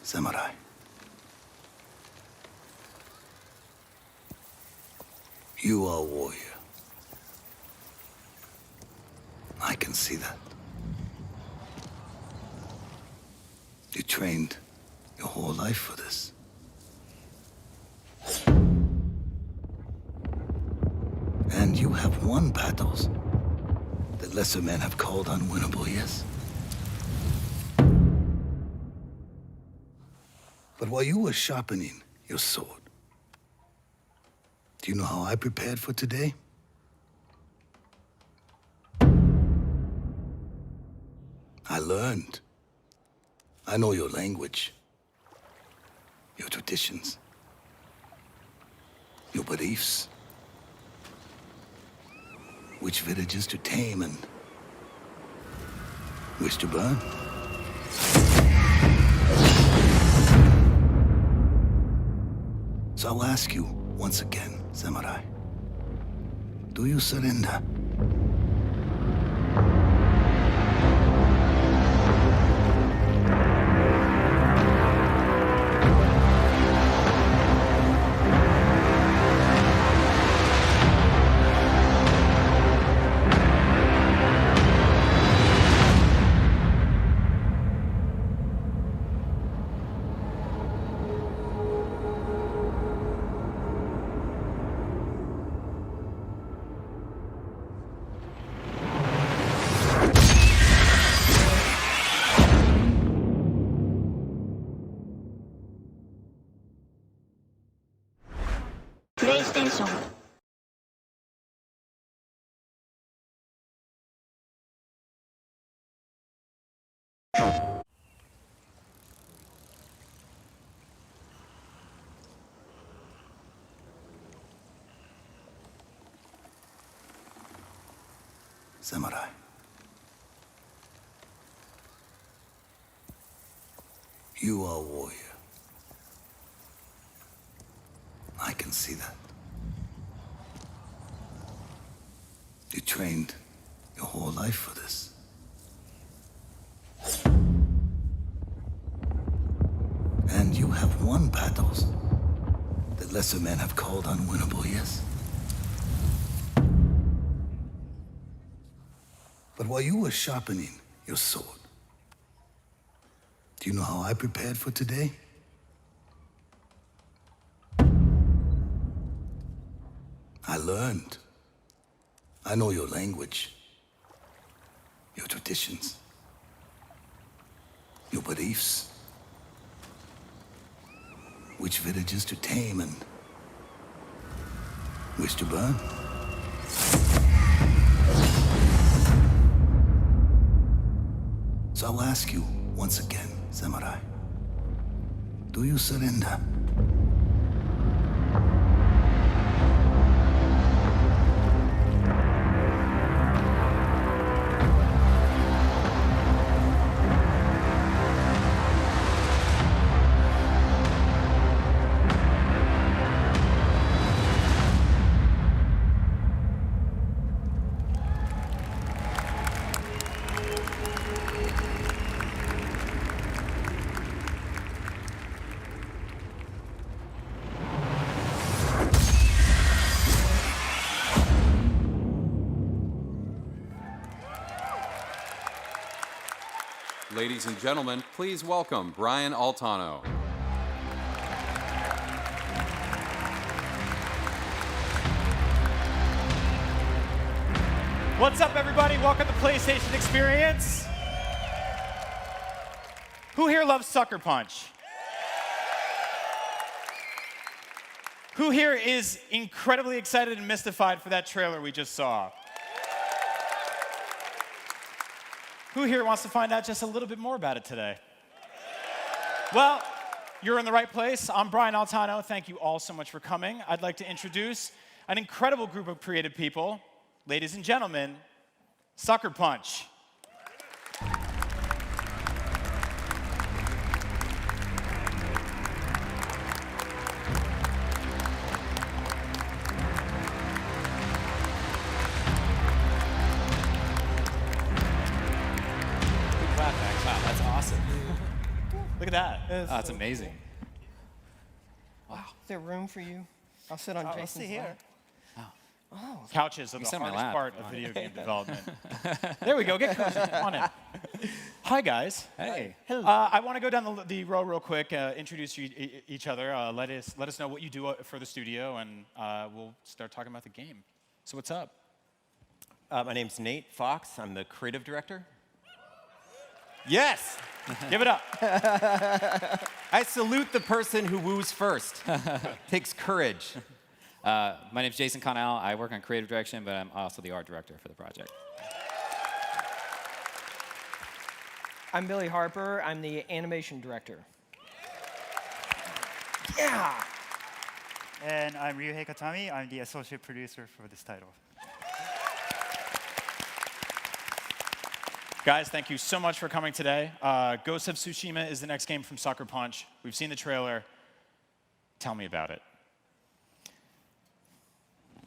samurai. You are a warrior. I can see that. You trained your whole life for this. And you have won battles that lesser men have called unwinnable, yes? But while you were sharpening your sword, do you know how I prepared for today? I learned. I know your language, your traditions, your beliefs, which villages to tame and which to burn. So I'll ask you once again, samurai, do you surrender? PlayStation. Samurai. You are a warrior. I can see that. You trained your whole life for this. And you have won battles that lesser men have called unwinnable, yes? But while you were sharpening your sword, do you know how I prepared for today? I learned. I know your language, your traditions, your beliefs, which villages to tame and which to burn. So I'll ask you once again, samurai, do you surrender? Ladies and gentlemen, please welcome Brian Altano. What's up, everybody? Welcome to PlayStation Experience. Who here loves Sucker Punch? Who here is incredibly excited and mystified for that trailer we just saw? Who here wants to find out just a little bit more about it today? Well, you're in the right place. I'm Brian Altano. Thank you all so much for coming. I'd like to introduce an incredible group of creative people. Ladies and gentlemen, Sucker Punch. Wow, that's awesome. Look at that. That's amazing. Is there room for you? I'll sit on Jason's see here. lap. Couches are the sit on my hardest lap. part of video game development. There we go. Get cozy. Come on in. Hi, guys. Hey. I want to go down the row real quick, introduce each other. Let us know what you do for the studio, and we'll start talking about the game. So what's up? My name's Nate Fox. I'm the creative director. Yes! Give it up. I salute the person who woos first. Takes courage. My name's Jason Connell. I work on creative direction, but I'm also the art director for the project. I'm Billy Harper. I'm the animation director. Yeah! And I'm Ryuhei Katami. I'm the associate producer for this title. Guys, thank you so much for coming today. Ghost of Tsushima is the next game from Sucker Punch. We've seen the trailer. Tell me about it.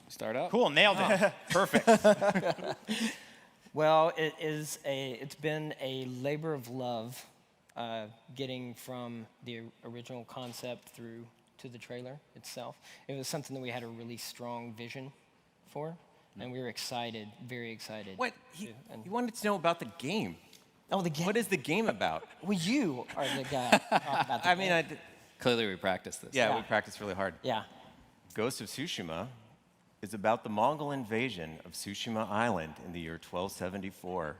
Start up. Cool, nailed it. Perfect. Well, it's been a labor of love getting from the original concept through to the trailer itself. It was something that we had a really strong vision for, and we were excited, very excited. What? He wanted to know about the game. Oh, the game. What is the game about? Well, you are the guy to talk about the game. Clearly, we practiced this. Yeah, Yeah. we practiced really hard. Yeah. Ghost of Tsushima is about the Mongol invasion of Tsushima Island in the year 1274.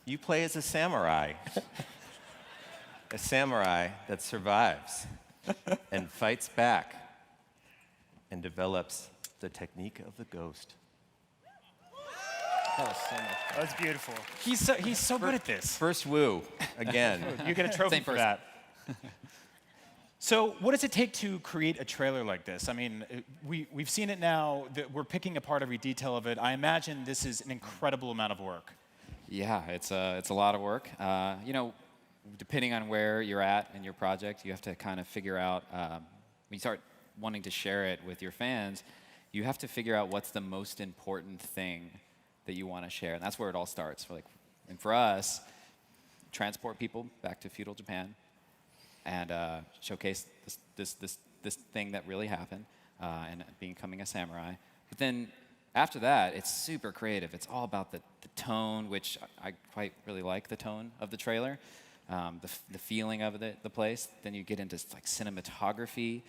You play as a samurai that survives and fights back and develops the technique of the ghost. That was so much fun. That was beautiful. He's so good at this. First woo, again. You get a trophy Same for person. that. So what does it take to create a trailer like this? I mean, we've seen it now. We're picking apart every detail of it. I imagine this is an incredible amount of work. Yeah, it's a lot of work. You know, depending on where you're at in your project, you have to kind of figure out, when you start wanting to share it with your fans, you have to figure out what's the most important thing that you want to share. And that's where it all starts. And for us, transport people back to feudal Japan and showcase this thing that really happened and becoming a samurai. But then after that, it's super creative. It's all about the tone, which I quite really like the tone of the trailer, the feeling of the place. Then you get into like cinematography,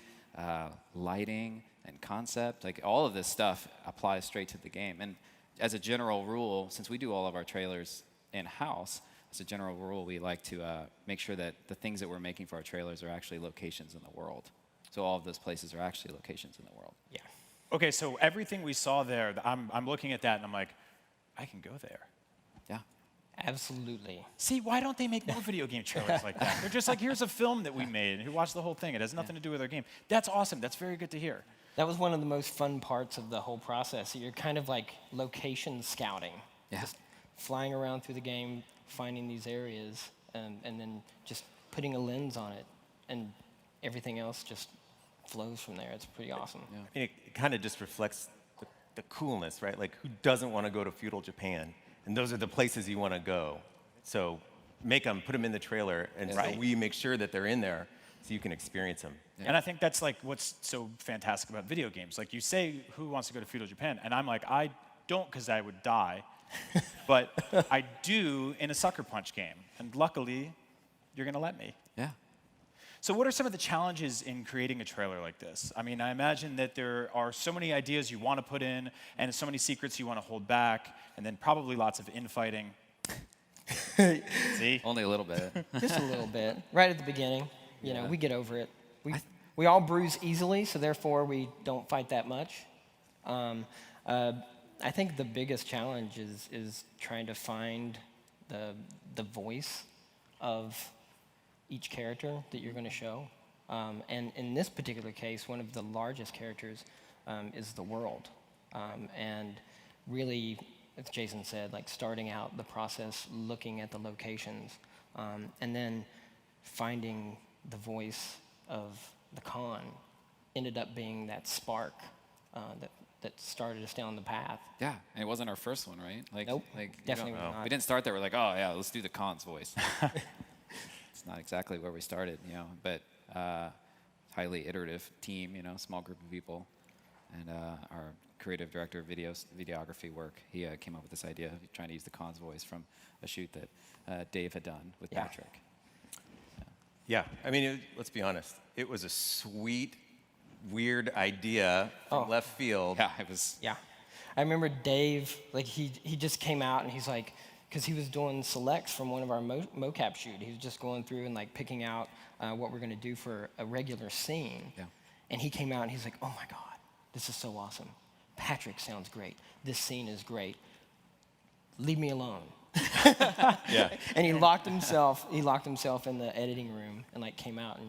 lighting, and concept. Like all of this stuff applies straight to the game. And as a general rule, since we do all of our trailers in-house, as a general rule, we like to make sure that the things that we're making for our trailers are actually locations in the world. So all of those places are actually locations in the world. Yeah. Okay, so everything we saw there, I'm looking at that and I'm like, I can go there. Yeah. Absolutely. See, why don't they make more video game trailers like that? They're just like, here's a film that we made, and you watch the whole thing. It has nothing to do with our game. That's awesome. That's very good to hear. That was one of the most fun parts of the whole process. You're kind of like location scouting. Yeah. Just flying around through the game, finding these areas, and then just putting a lens on it, and everything else just flows from there. It's pretty awesome. Yeah. I mean, it kind of just reflects the coolness, right? Like, who doesn't want to go to feudal Japan? And those are the places you want to go. So put them in the trailer, and so we make sure that they're in there so you can experience them. Yeah. And I think that's like what's so fantastic about video games. Like you say, who wants to go to feudal Japan? And I'm like, I don't because I would die. But I do in a Sucker Punch game. And luckily, you're going to let me. Yeah. So what are some of the challenges in creating a trailer like this? I mean, I imagine that there are so many ideas you want to put in and so many secrets you want to hold back, and then probably lots of infighting. See? Only a little bit. Just a little bit. Right at the beginning, you know, we get over it. We all bruise easily, so therefore we don't fight that much. I think the biggest challenge is trying to find the voice of each character that you're going to show. And in this particular case, one of the largest characters is the world. And really, as Jason said, like starting out the process, looking at the locations, and then finding the voice of the Khan ended up being that spark that started us down the path. Yeah, and it wasn't our first one, right? Like, Nope, like definitely not. we didn't start there. We're like, oh yeah, let's do the Khan's voice. not exactly where we started, you know, but highly iterative team, you know, small group of people, and our creative director of videography work, he came up with this idea of trying to use the Khan's voice from a shoot that Dave had done with Patrick. Yeah, I mean, let's be honest. It was a sweet, weird idea from left field. Yeah, it was. Yeah. I remember Dave, like he just came out and he's like, because he was doing selects from one of our mocap shoot. He was just going through and like picking out what we're going to do for a regular scene. Yeah. And he came out and he's like, oh my God, this is so awesome. Patrick sounds great. This scene is great. Leave me alone. Yeah. And he locked himself in the editing room and like came out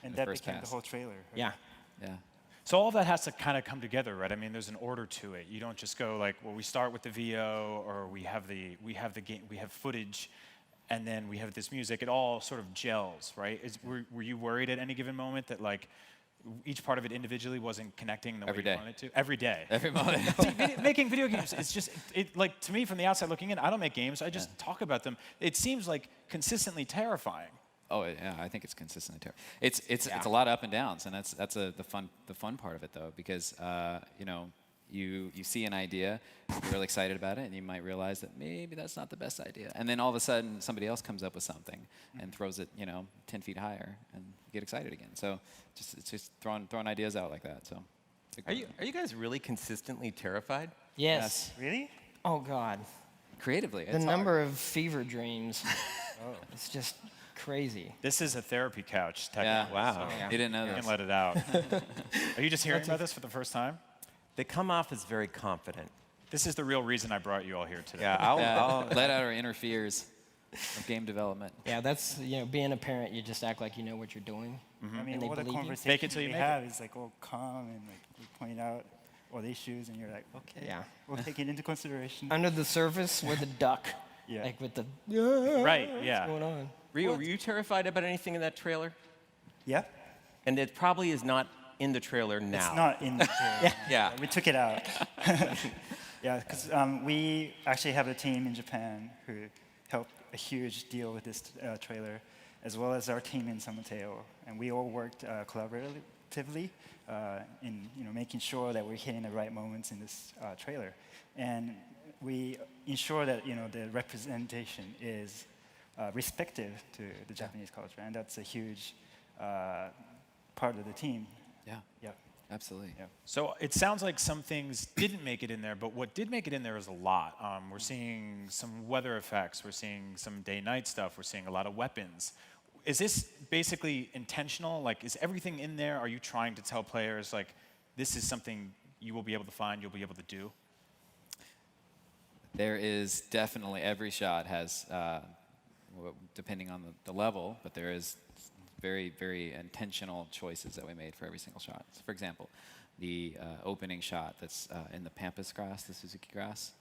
And The that first became pass. the whole trailer. Right? yeah. Yeah. So all of that has to kind of come together, right? I mean, there's an order to it. You don't just go like, well, we start with the VO, or we have the game, we have footage, and then we have this music. It all sort of gels, right? Were you worried at any given moment that like each part of it individually wasn't connecting the way you wanted it to? Every day. Every moment. See, making video games, it's just like to me from the outside looking in. I don't make games. I just talk about them. It seems like consistently terrifying. Oh yeah, I think it's consistently terrible. It's a lot of up and downs, and that's the fun part of it though, because you know, you see an idea, you're really excited about it, and you might realize that maybe that's not the best idea, and then all of a sudden somebody else comes up with something and throws it, you know, 10 feet higher, and you get excited again. So it's just throwing ideas out like that. So Are you guys really consistently terrified? Yes. Really? Oh God. creatively? The number of fever dreams. It's just crazy. This is a therapy couch, Yeah. technically. Wow. So Yeah. You didn't know you this. can let it out. Are you just hearing about this for the first time? They come off as very confident. This is the real reason I brought you all here today. Yeah, I'll Let out our inner fears of game development. Yeah, that's, being a parent, you just act like you know what you're doing. I mean, And they all the believe you? conversation Fake it till you we make it. have is like all calm and like we point out all the issues and you're like, okay, Yeah. we'll take it into consideration. Under the surface, we're the duck. Yeah. Like with the, Right, what's yeah. going on? Rio, were you terrified about anything in that trailer? Yeah? And it probably is not in the trailer now. It's not in the trailer. Yeah. We took it out. Yeah, because we actually have a team in Japan who helped a huge deal with this trailer, as well as our team in San Mateo. And we all worked collaboratively in making sure that we're hitting the right moments in this trailer. And we ensure that the representation is respective to the Japanese culture, and that's a huge part of the team. Yeah, Yeah. absolutely. Yeah. So it sounds like some things didn't make it in there, but what did make it in there is a lot. We're seeing some weather effects. We're seeing some day-night stuff. We're seeing a lot of weapons. Is this basically intentional? Like, is everything in there? Are you trying to tell players, like, this is something you will be able to find, you'll be able to do? There is definitely, every shot has, depending on the level, but there is very, very intentional choices that we made for every single shot. So for example, the opening shot that's in the pampas grass, the Suzuki grass,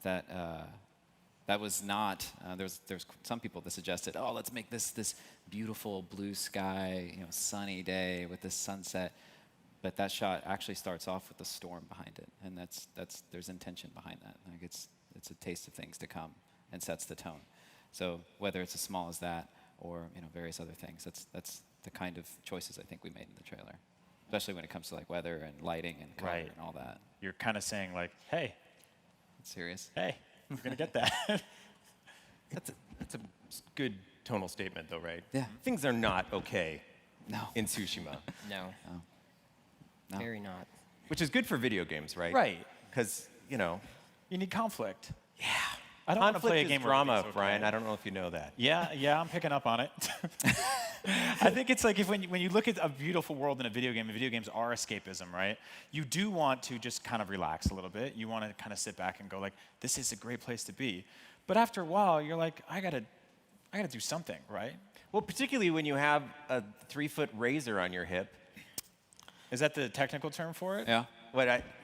that was not, there's some people that suggested, oh, let's make this beautiful blue sky, sunny day with this sunset. But that shot actually starts off with a storm behind it, and there's intention behind that. Like it's a taste of things to come, and sets the tone. So whether it's as small as that, or various other things, that's the kind of choices I think we made in the trailer, especially when it comes to like weather and lighting and color Right. and all that. You're kind of saying, like, hey, It's serious. you're going to get that. That's a good tonal statement, though, right? Yeah. Things are not okay No. in Tsushima, No. No. Very not. which is good for video games, right? Right. Because, You need conflict. yeah. I don't want to Conflict play a is game where drama, everything's okay. Brian. I don't know if you know that. Yeah, I'm picking up on it. I think it's like when you look at a beautiful world in a video game, and video games are escapism, right? You do want to just kind of relax a little bit. You want to kind of sit back and go like, this is a great place to be. But after a while, you're like, I gotta do something, right? Well, particularly when you have a 3-foot razor on your hip. Is that the technical term for it? Yeah,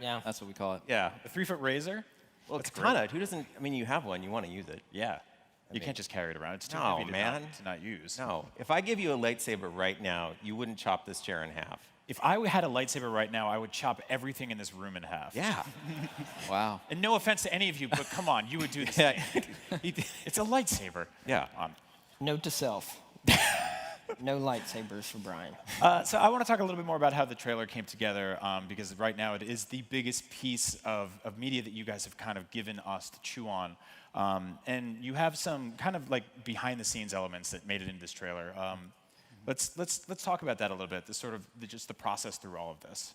Yeah. that's what we call it. Yeah. A 3-foot razor? Well, That's katana. Who doesn't? I mean, you have one. You want to use it. Yeah. You can't just carry it around. It's too No, heavy to man. not use. No. If I give you a lightsaber right now, you wouldn't chop this chair in half. If I had a lightsaber right now, I would chop everything in this room in half. Yeah. Wow. And no offense to any of you, but come on, you would do the same. It's a lightsaber. Yeah. Come on. Note to self, No lightsabers for Brian. So I want to talk a little bit more about how the trailer came together, because right now it is the biggest piece of media that you guys have kind of given us to chew on. And you have some kind of like behind-the-scenes elements that made it into this trailer. Let's talk about that a little bit. Just the process through all of this.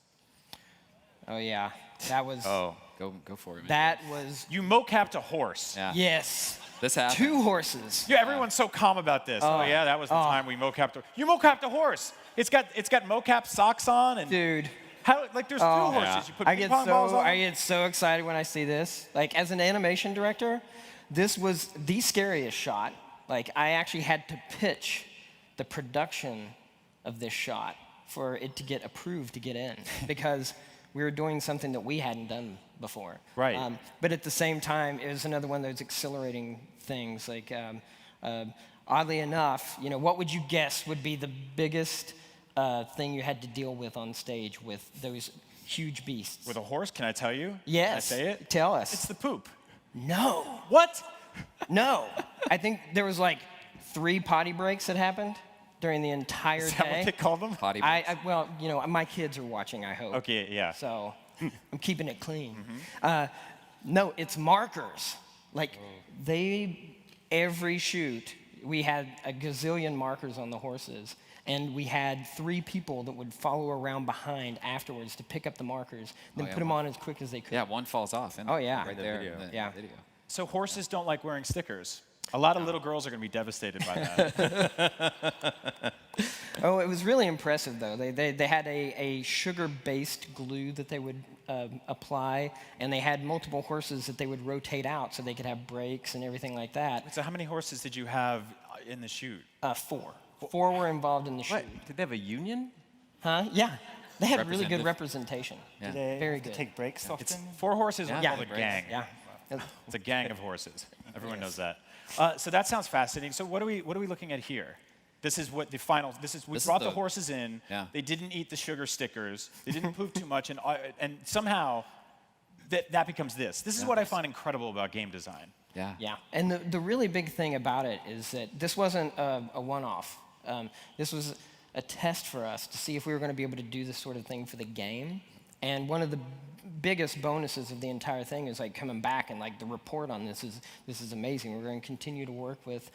Oh yeah, that was. Oh, go for it, man. That was. You mocapped a horse. Yeah. Yes. This happened. 2 horses. Yeah, everyone's so calm about this. Oh yeah, that was the time we mocapped. You mocapped a horse. It's got mocap socks on and. Dude. How, like there's 2 horses. You put I ping get pong balls on. I get so excited when I see this. Like as an animation director, this was the scariest shot. Like I actually had to pitch the production of this shot for it to get approved to get in because we were doing something that we hadn't done before. Right. But at the same time, it was another one of those exhilarating things. Like oddly enough, what would you guess would be the biggest thing you had to deal with on stage with those huge beasts? With a horse, can I tell you? Yes. Can I say it? Tell us. It's the poop. No. What? No. I think there was like 3 potty breaks that happened during the entire Is that day. what they call them? Potty Well, my kids are watching, I hope. Okay, yeah. So I'm keeping it clean. No, it's markers. Like every shoot, we had a gazillion markers on the horses. And we had 3 people that would follow around behind afterwards to pick up the markers, then put them on as quick as they could. Yeah, one falls off. Oh, yeah. Right there. video. in the Yeah. video. So horses don't like wearing stickers. A lot of little girls are going to be devastated by that. Oh, it was really impressive, though. They had a sugar-based glue that they would apply, and they had multiple horses that they would rotate out so they could have breaks and everything like that. So how many horses did you have in the shoot? 4. 4 were involved in the shoot. What? Did they have a union? Huh? Yeah. They had really good Representative. representation. Yeah. Do they Very have to good. take breaks often? 4 horses Yeah. are Yeah. called a Great. gang. Yeah. It's a gang of horses. Everyone knows that. So that sounds fascinating. So what are we looking at here? This is what the final. We This is brought the the- horses in. Yeah. They didn't eat the sugar stickers. They didn't poop too much, and somehow that becomes this. This is what I find incredible about game design. Yeah. Yeah, and the really big thing about it is that this wasn't a one-off. This was a test for us to see if we were going to be able to do this sort of thing for the game. And one of the biggest bonuses of the entire thing is like coming back and like the report on this is amazing. We're going to continue to work with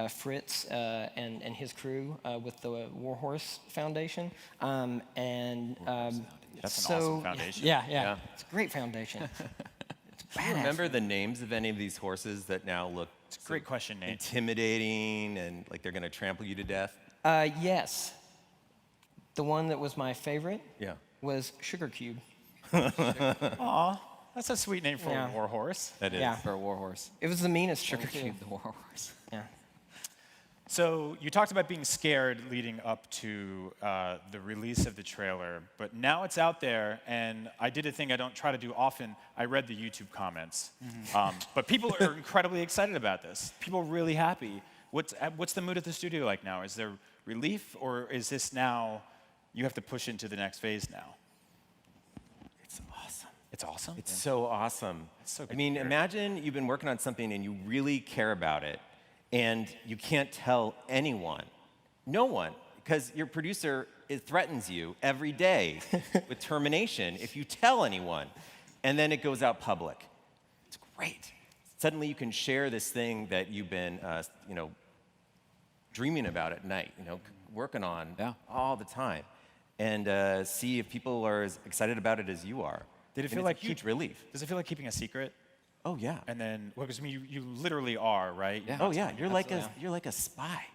Fritz and his crew with the Warhorse Foundation. That's an awesome foundation. Yeah. It's a great foundation. It's Do you badass. remember the names of any of these horses that now look It's a great question, Nate. intimidating and like they're going to trample you to death? Yes. The one that was my favorite Yeah. was Sugar Cube. Aw, that's a sweet name for Yeah. a war horse. That is. Yeah. For a warhorse. It was the meanest Sugar one, too. Cube, the warhorse. Yeah. So you talked about being scared leading up to the release of the trailer, but now it's out there, and I did a thing I don't try to do often. I read the YouTube comments, but people are incredibly excited about this. People are really happy. What's the mood at the studio like now? Is there relief, or is this now you have to push into the next phase now? It's awesome. It's awesome. It's so awesome. so good I to mean, hear. imagine you've been working on something and you really care about it, and you can't tell anyone, no one, because your producer threatens you every day with termination if you tell anyone, and then it goes out public. It's great. Suddenly you can share this thing that you've been, dreaming about at night, working on all the time, and see if people are as excited about it as you are. Did it And feel it's like a huge relief? Does it feel like keeping a secret? Oh yeah. And then, because you literally are, right? Yeah. Oh yeah, you're like a spy.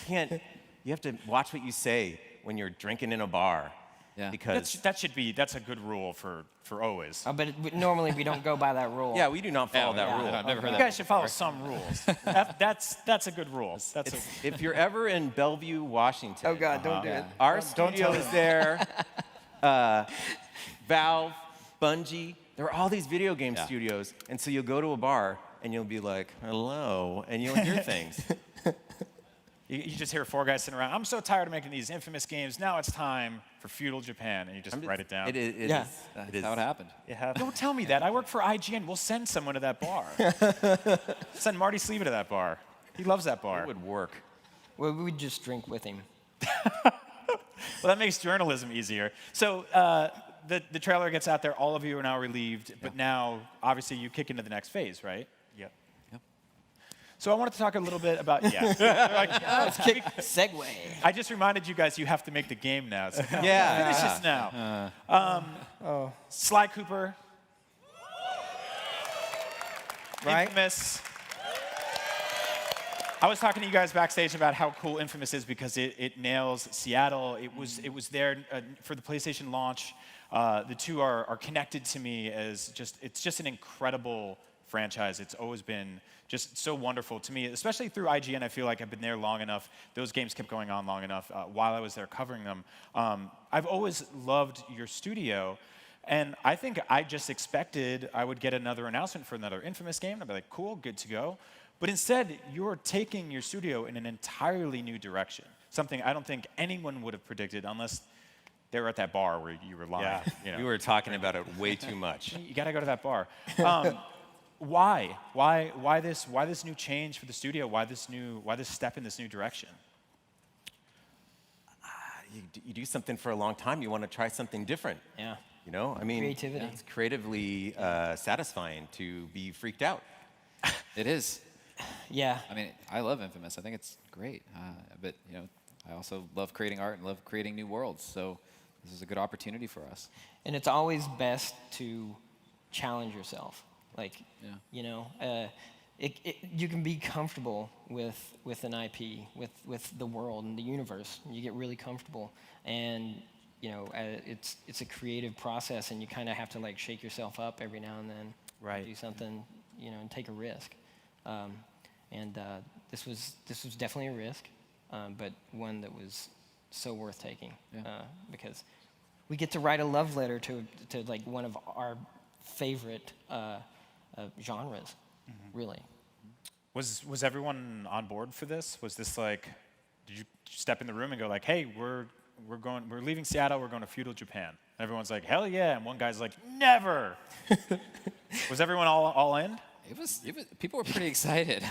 You have to watch what you say when you're drinking in a bar. Yeah. Because That's a good rule for always. But normally we don't go by that rule. yeah, we do not follow that Yeah. rule. I've never heard You that. guys should follow some rules. That's a good rule. If you're ever in Bellevue, Washington, Oh God, don't do it. our studio is there. Valve, Bungie, there are all these video game studios, and so you'll go to a bar and you'll be like, "Hello," and you'll hear things. You just hear 4 guys sitting around. I'm so tired of making these infamous games. Now it's time for feudal Japan, and you just write it down. It is. Yeah. That's how it happened. You have Don't tell me that. I work for IGN. We'll send someone to that bar. Send Marty Sleva to that bar. He loves that bar. It would work. Well, we would just drink with him. Well, that makes journalism easier. So the trailer gets out there. All of you are now relieved, but now, obviously, you kick into the next phase, right? Yep. So I wanted to talk a little bit about, Let's kick segue. I just reminded you guys you have to make the game now. So Yeah. finish this now. Sly Cooper. Right? Infamous. I was talking to you guys backstage about how cool Infamous is because it nails Seattle. It was there for the PlayStation launch. The two are connected to me as it's just an incredible franchise. It's always been just so wonderful to me, especially through IGN. I feel like I've been there long enough. Those games kept going on long enough while I was there covering them. I've always loved your studio. And I think I just expected I would get another announcement for another Infamous game. I'd be like, cool, good to go. But instead, you're taking your studio in an entirely new direction, something I don't think anyone would have predicted unless they were at that bar where you were lying. Yeah, we were talking about it way too much. You got to go to that bar. Why? Why this new change for the studio? Why this step in this new direction? You do something for a long time, you want to try something different. Yeah. You know, I mean, Creativity. it's creatively satisfying to be freaked out. It is. Yeah. I mean, I love Infamous. I think it's great. But I also love creating art and love creating new worlds. So this is a good opportunity for us. And it's always best to challenge yourself. Like, you can be comfortable with an IP, with the world and the universe. You get really comfortable, and it's a creative process, and you kind of have to like shake yourself up every now and then. Right. Do something, and take a risk. This was definitely a risk, but one that was so worth taking. Because we get to write a love letter to like one of our favorite genres, really. Was everyone on board for this? Was this like, did you step in the room and go like, hey, we're leaving Seattle, we're going to feudal Japan? And everyone's like, hell yeah, and one guy's like, never. Was everyone all in? It was. People were pretty excited.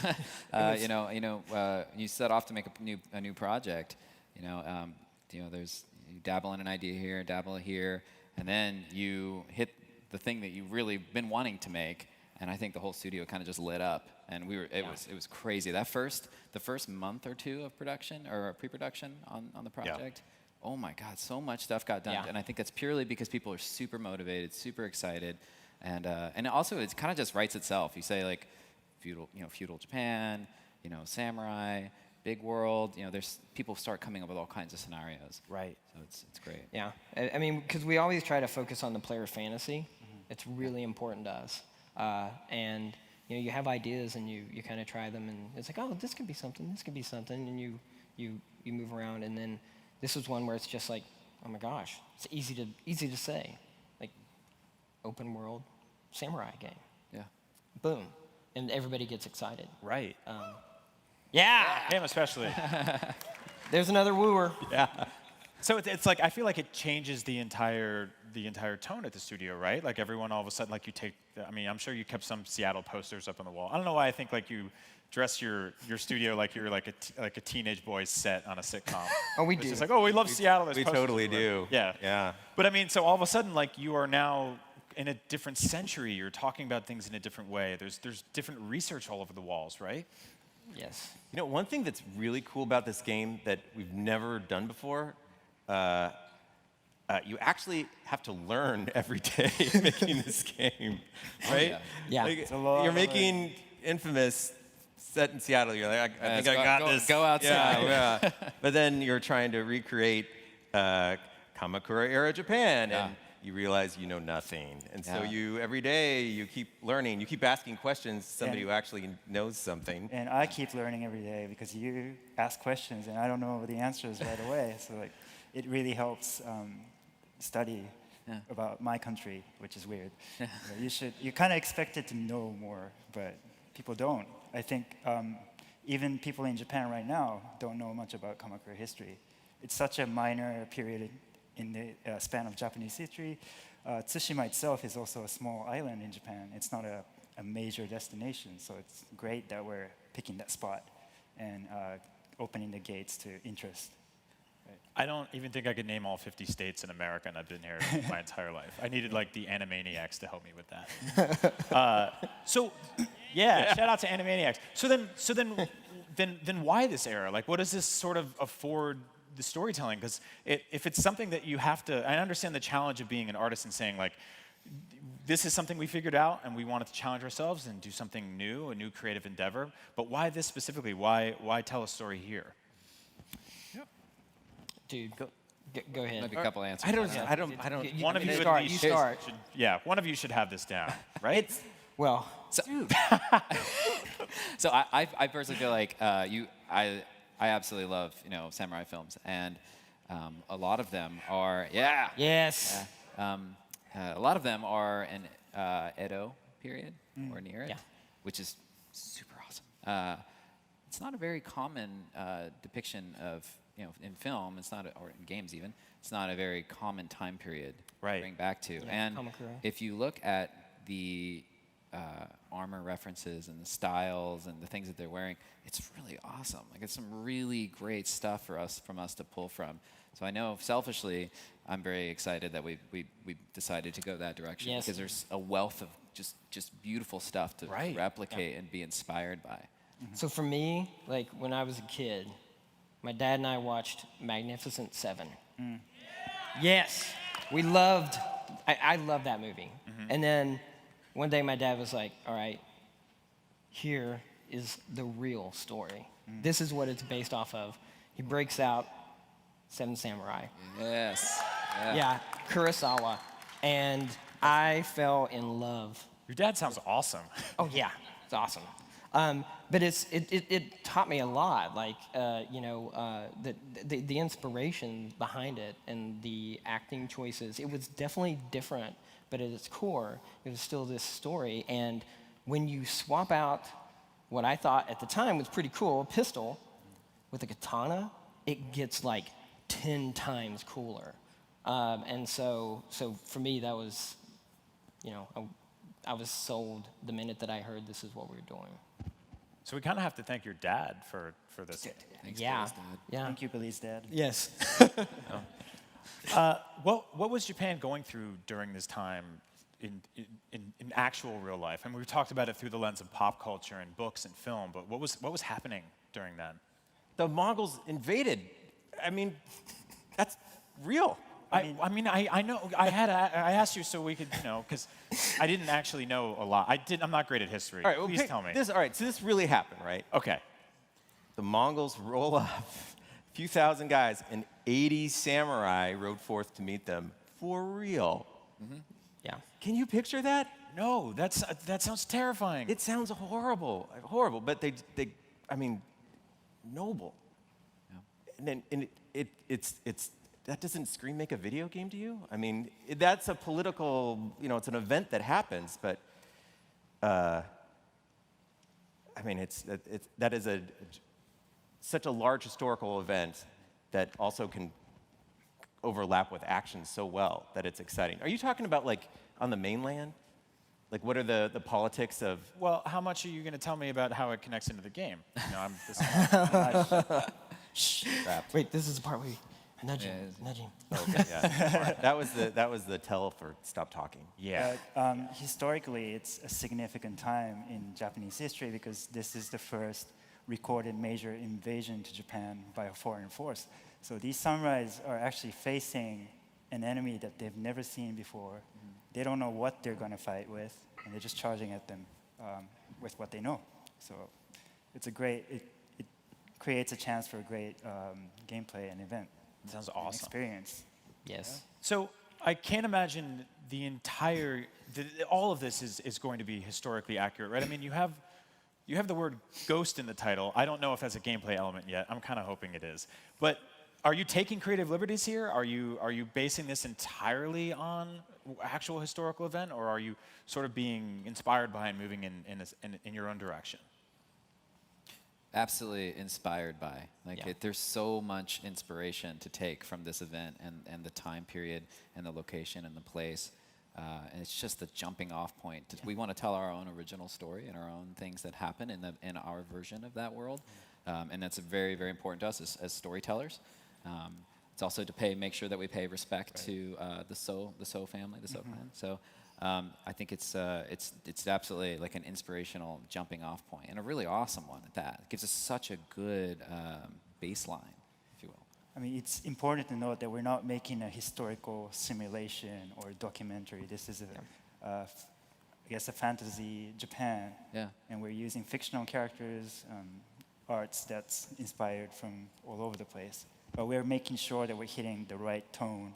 You set off to make a new project. There's you dabble in an idea here, dabble here, and then you hit the thing that you really been wanting to make. And I think the whole studio kind of just lit up, and it was crazy. The first month or two of production or pre-production on the project. Oh my God, so much stuff got done, and I think that's purely because people are super motivated, super excited. And also, it kind of just writes itself. You say like, feudal Japan, samurai, big world. There's people start coming up with all kinds of scenarios. Right. So it's great. Yeah, I mean, because we always try to focus on the player fantasy. It's really important to us. And you have ideas, and you kind of try them, and it's like, oh, this could be something. This could be something, and you move around, and then this was one where it's just like, oh my gosh, it's easy to say, like, open world samurai game. Yeah. Boom. And everybody gets excited. Right. Yeah. Him especially. There's another wooer. Yeah. So it's like, I feel like it changes the entire tone at the studio, right? Like everyone all of a sudden, like I'm sure you kept some Seattle posters up on the wall. I don't know why I think like you dress your studio like you're like a teenage boy's set on a sitcom. Oh, we It's do. just like, oh, we love Seattle. There's We posters totally everywhere. do. Yeah. Yeah. But I mean, so all of a sudden, like you are now in a different century. You're talking about things in a different way. There's different research all over the walls, right? Yes. One thing that's really cool about this game that we've never done before, you actually have to learn every day making this game, right? Yeah. Like, It's a lot you're of making Infamous set in Seattle. You're like, I think I got this. Go outside. Yeah. But then you're trying to recreate Kamakura era Japan, and you realize you know nothing. And so every day you keep learning, you keep asking questions to somebody who actually knows something. And I keep learning every day because you ask questions and I don't know the answers right away. So like, it really helps study about my country, which is weird. You kind of expected to know more, but people don't. I think even people in Japan right now don't know much about Kamakura history. It's such a minor period in the span of Japanese history. Tsushima itself is also a small island in Japan. It's not a major destination, so it's great that we're picking that spot and opening the gates to interest. I don't even think I could name all 50 states in America, and I've been here my entire life. I needed like the Animaniacs to help me with that. Yeah, shout out to Animaniacs. Then why this era? Like, what does this sort of afford the storytelling? Because if it's something that you have to, I understand the challenge of being an artist and saying like, this is something we figured out and we wanted to challenge ourselves and do something new, a new creative endeavor. But why this specifically? Why tell a story here? Dude, go ahead. Maybe a couple answers. I don't. One of you start, at least you start. one of you should have this down, right? Well, So I personally feel like I absolutely love samurai films, and a lot of them are yes. a lot of them are in Edo period or near it, Yeah. which is super awesome. It's not a very common depiction of in film. It's not or in games even. It's not a very common time period to bring back to. And Kamakura. if you look at the armor references and the styles and the things that they're wearing, it's really awesome. Like it's some really great stuff from us to pull from. So I know selfishly, I'm very excited that we decided to go that direction Yes. because there's a wealth of just beautiful stuff to replicate and be inspired by. So for me, like when I was a kid, my dad and I watched Magnificent Seven. Yes, we loved. I loved that movie. And then one day my dad was like, "All right, here is the real story. This is what it's based off of." He breaks out Seven Samurai. Yes. Yeah, Kurosawa, and I fell in love. Your dad sounds awesome. Oh yeah, it's awesome. But it taught me a lot, like the inspiration behind it and the acting choices. It was definitely different, but at its core, it was still this story. And when you swap out what I thought at the time was pretty cool, a pistol, with a katana, it gets like 10 times cooler. And so for me, that was, I was sold the minute that I heard this is what we were doing. So we kind of have to thank your dad for this. Thanks, Yeah, Billy's dad. yeah. Thank you, Billy's dad. Yes. What was Japan going through during this time in actual real life? I mean, we've talked about it through the lens of pop culture and books and film, but what was happening during then? The Mongols invaded. I mean, that's real. I know. I asked you so we could, because I didn't actually know a lot. I'm not great at history. All right, well, Please tell me. All right, so this really happened, right? Okay. The Mongols roll up, a few thousand guys, and 80 samurai rode forth to meet them for real. Yeah. Can you picture that? No, that sounds terrifying. It sounds horrible, but they I mean, noble. Yeah. And it's that doesn't scream make a video game to you? I mean, that's a political, it's an event that happens, but I mean, that is such a large historical event that also can overlap with action so well that it's exciting. Are you talking about like on the mainland? Like what are the politics of? Well, how much are you going to tell me about how it connects into the game? Shh. Wait, this is the part where you nudging. Okay, yeah. That was the tell for stop talking. Yeah. Historically, it's a significant time in Japanese history because this is the first recorded major invasion to Japan by a foreign force. So these samurais are actually facing an enemy that they've never seen before. They don't know what they're going to fight with, and they're just charging at them with what they know. So it's it creates a chance for a great gameplay and event. Sounds awesome. Experience. Yes. So I can't imagine all of this is going to be historically accurate, right? I mean, you have the word ghost in the title. I don't know if that's a gameplay element yet. I'm kind of hoping it is. But are you taking creative liberties here? Are you basing this entirely on actual historical event, or are you sort of being inspired by and moving in your own direction? Absolutely inspired by. Yeah. There's so much inspiration to take from this event and the time period and the location and the place. And it's just the jumping off point. We want to tell our own original story and our own things that happen in our version of that world. And that's very, very important to us as storytellers. It's also to make sure that we pay respect to the So family, the So clan. So I think it's absolutely like an inspirational jumping off point, and a really awesome one at that. It gives us such a good baseline, if you will. I mean, it's important to note that we're not making a historical simulation or documentary. This is I guess a fantasy Japan. Yeah. And we're using fictional characters, arts that's inspired from all over the place. But we're making sure that we're hitting the right tone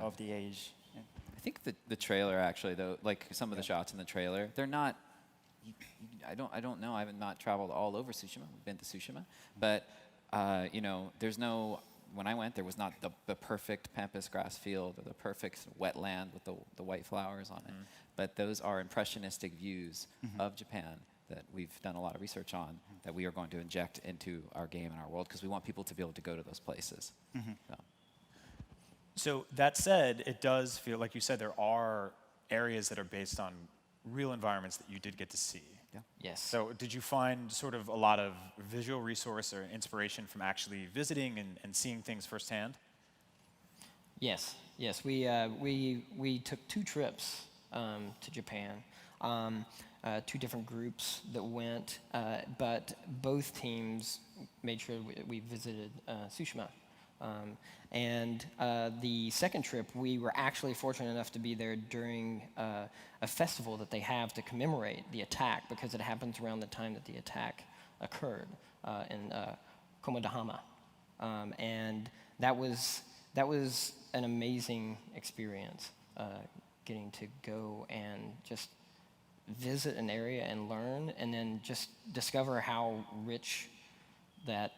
of the age. I think the trailer actually, though, like some of the shots in the trailer, they're not. I don't know. I have not traveled all over Tsushima. We've been to Tsushima, but you know, there's no. When I went, there was not the perfect pampas grass field or the perfect wetland with the white flowers on it. But those are impressionistic views of Japan that we've done a lot of research on, that we are going to inject into our game and our world, because we want people to be able to go to those places. So that said, it does feel, like you said, there are areas that are based on real environments that you did get to see. Yeah. Yes. So did you find sort of a lot of visual resource or inspiration from actually visiting and seeing things firsthand? Yes. We took 2 trips to Japan. 2 different groups that went, but both teams made sure we visited Tsushima. And the second trip, we were actually fortunate enough to be there during a festival that they have to commemorate the attack, because it happens around the time that the attack occurred in Komodahama. And that was an amazing experience, getting to go and just visit an area and learn, and then just discover how rich that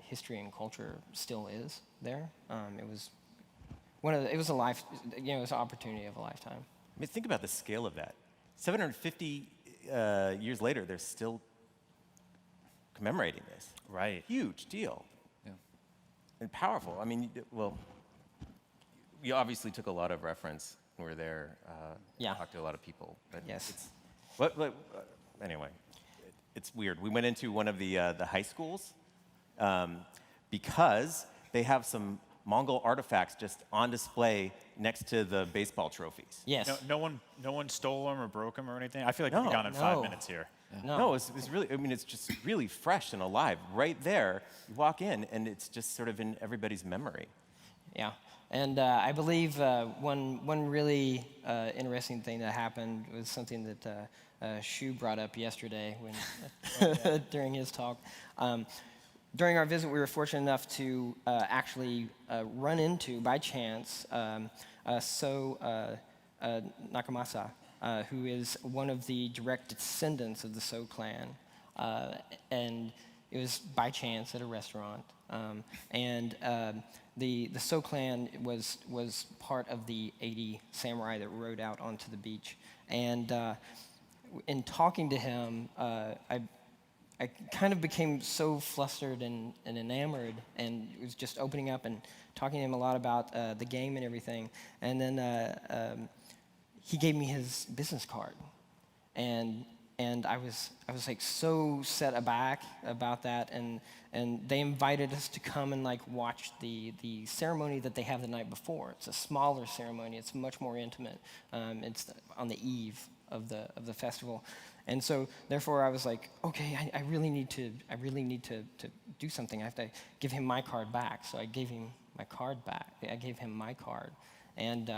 history and culture still is there. It was it was an opportunity of a lifetime. I mean, think about the scale of that. 750 years later, they're still commemorating this. Right. Huge deal. Yeah. And powerful. I mean, well, we obviously took a lot of reference when we were there. Talked to a lot of people. But Yes. Anyway, it's weird. We went into one of the high schools because they have some Mongol artifacts just on display next to the baseball trophies. Yes. No one stole them or broke them or anything? I feel like we'll be gone in 5 minutes here. No, it's really, I mean, it's just really fresh and alive. Right there, you walk in, and it's just sort of in everybody's memory. Yeah. And I believe one really interesting thing that happened was something that Shu brought up yesterday when during his talk. During our visit, we were fortunate enough to actually run into, by chance, Nakamasa, who is one of the direct descendants of the So clan. And it was by chance at a restaurant. The So clan was part of the 80 samurai that rode out onto the beach. And in talking to him, I kind of became so flustered and enamored, and was just opening up and talking to him a lot about the game and everything. And then he gave me his business card, and I was like so set aback about that. And they invited us to come and like watch the ceremony that they have the night before. It's a smaller ceremony. It's much more intimate. It's on the eve of the festival. And so, therefore, I was like, okay, I really need to do something. I have to give him my card back. So I gave him my card back. I gave him my card, and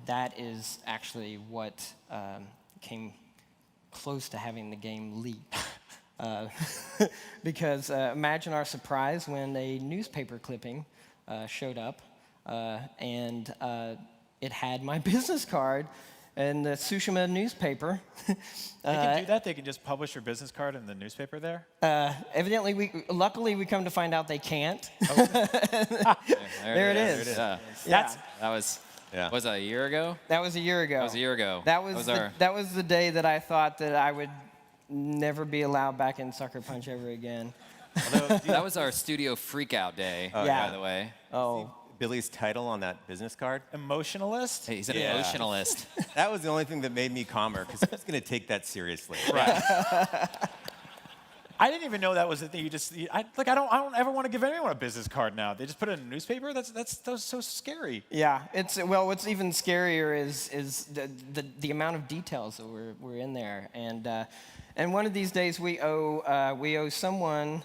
that is actually what came close to having the game leaked. Because imagine our surprise when a newspaper clipping showed up, and it had my business card. And the Tsushima newspaper. They can do that? They can just publish your business card in the newspaper there? Evidently, luckily, we come to find out they can't. There it is. Yeah. That was that a year ago? That was a year ago. That was a year ago. That was the day that I thought that I would never be allowed back in Sucker Punch ever again. That was our studio freakout day, by the way. Oh. Billy's title on that business card? Emotionalist? Hey, he's an emotionalist. That was the only thing that made me calmer, because I was going to take that seriously. Right. I didn't even know that was a thing. I don't ever want to give anyone a business card now. They just put it in a newspaper. That's so scary. Yeah, what's even scarier is the amount of details that were in there, and one of these days we owe someone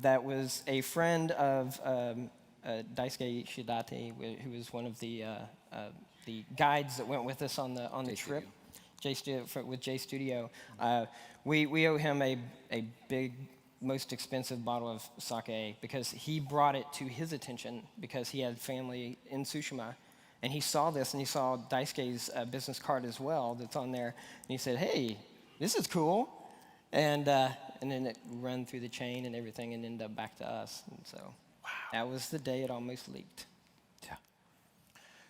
that was a friend of Daisuke Shidate, who was one of the guides that went with us on the trip. With J Studio, we owe him a big, most expensive bottle of sake because he brought it to his attention because he had family in Tsushima, and he saw this and he saw Daisuke's business card as well that's on there, and he said, "Hey, this is cool," and then it ran through the chain and everything and ended up back to us, and so that was the day it almost leaked. Yeah.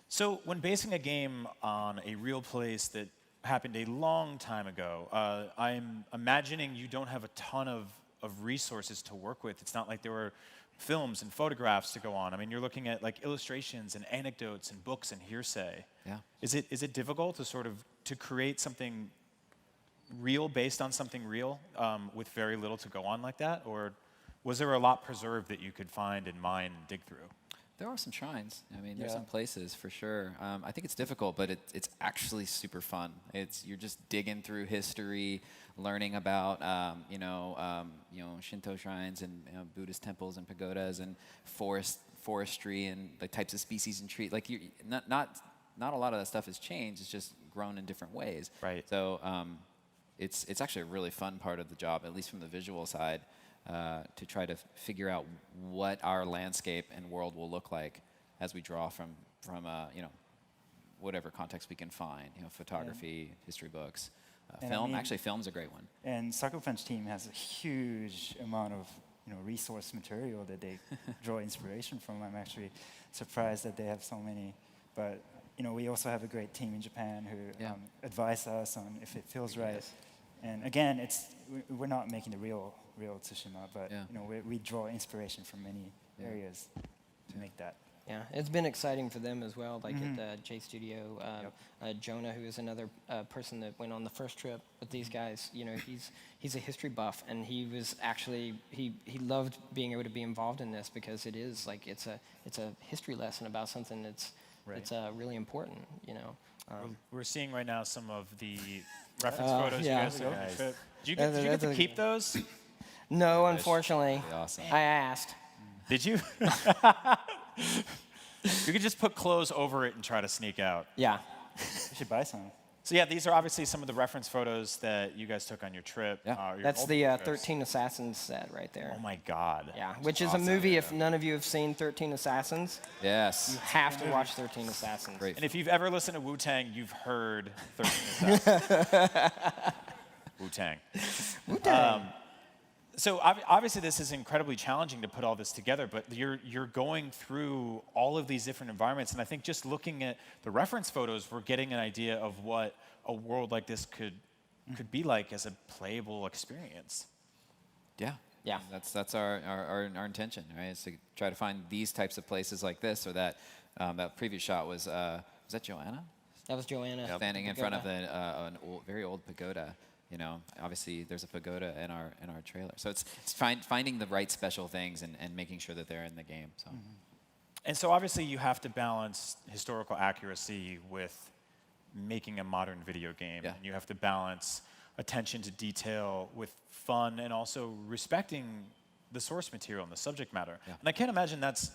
So when basing a game on a real place that happened a long time ago, I'm imagining you don't have a ton of resources to work with. It's not like there were films and photographs to go on. I mean, you're looking at like illustrations and anecdotes and books and hearsay. Yeah. Is it difficult to create something real based on something real with very little to go on like that? Or was there a lot preserved that you could find and mine and dig through? There are some shrines. I mean, there's some places for sure. I think it's difficult, but it's actually super fun. You're just digging through history, learning about Shinto shrines and Buddhist temples and pagodas and forestry and the types of species and trees. Like not a lot of that stuff has changed. It's just grown in different ways. Right. So it's actually a really fun part of the job, at least from the visual side. To try to figure out what our landscape and world will look like as we draw from whatever context we can find. Photography, history books, film. Actually, film's a great one. And Sucker Punch team has a huge amount of resource material that they draw inspiration from. I'm actually surprised that they have so many. But we also have a great team in Japan who advise us on if it feels right. Yes. And again, we're not making the real Tsushima, but we draw inspiration from many areas to make that. Yeah, it's been exciting for them as well. Like at J Studio, Jonah, who is another person that went on the first trip with these guys. He's a history buff, and he was actually he loved being able to be involved in this because it is like it's a history lesson about something that's really important. We're seeing right now some of the reference photos you guys took. Nice. Did you get to keep those? No, unfortunately. Awesome. I asked. Did you? You could just put clothes over it and try to sneak out. Yeah. You should buy some. So yeah, these are obviously some of the reference photos that you guys took on your trip. Yeah. That's the 13 Assassins set right there. Oh my God. Yeah, which is a movie. If none of you have seen 13 Assassins, Yes. you have to watch 13 Assassins. Great. And if you've ever listened to Wu-Tang, you've heard 13 Assassins. Wu-Tang. Wu-Tang. So obviously this is incredibly challenging to put all this together, but you're going through all of these different environments, and I think just looking at the reference photos, we're getting an idea of what a world like this could be like as a playable experience. Yeah. Yeah. That's our intention, right? Is to try to find these types of places like this, or that previous shot was that Joanna? That was Joanna. Standing in front of an very old pagoda. Obviously there's a pagoda in our trailer. So it's finding the right special things and making sure that they're in the game. So. And so obviously you have to balance historical accuracy with making a modern video game. Yeah. And you have to balance attention to detail with fun and also respecting the source material and the subject matter. Yeah. And I can't imagine that's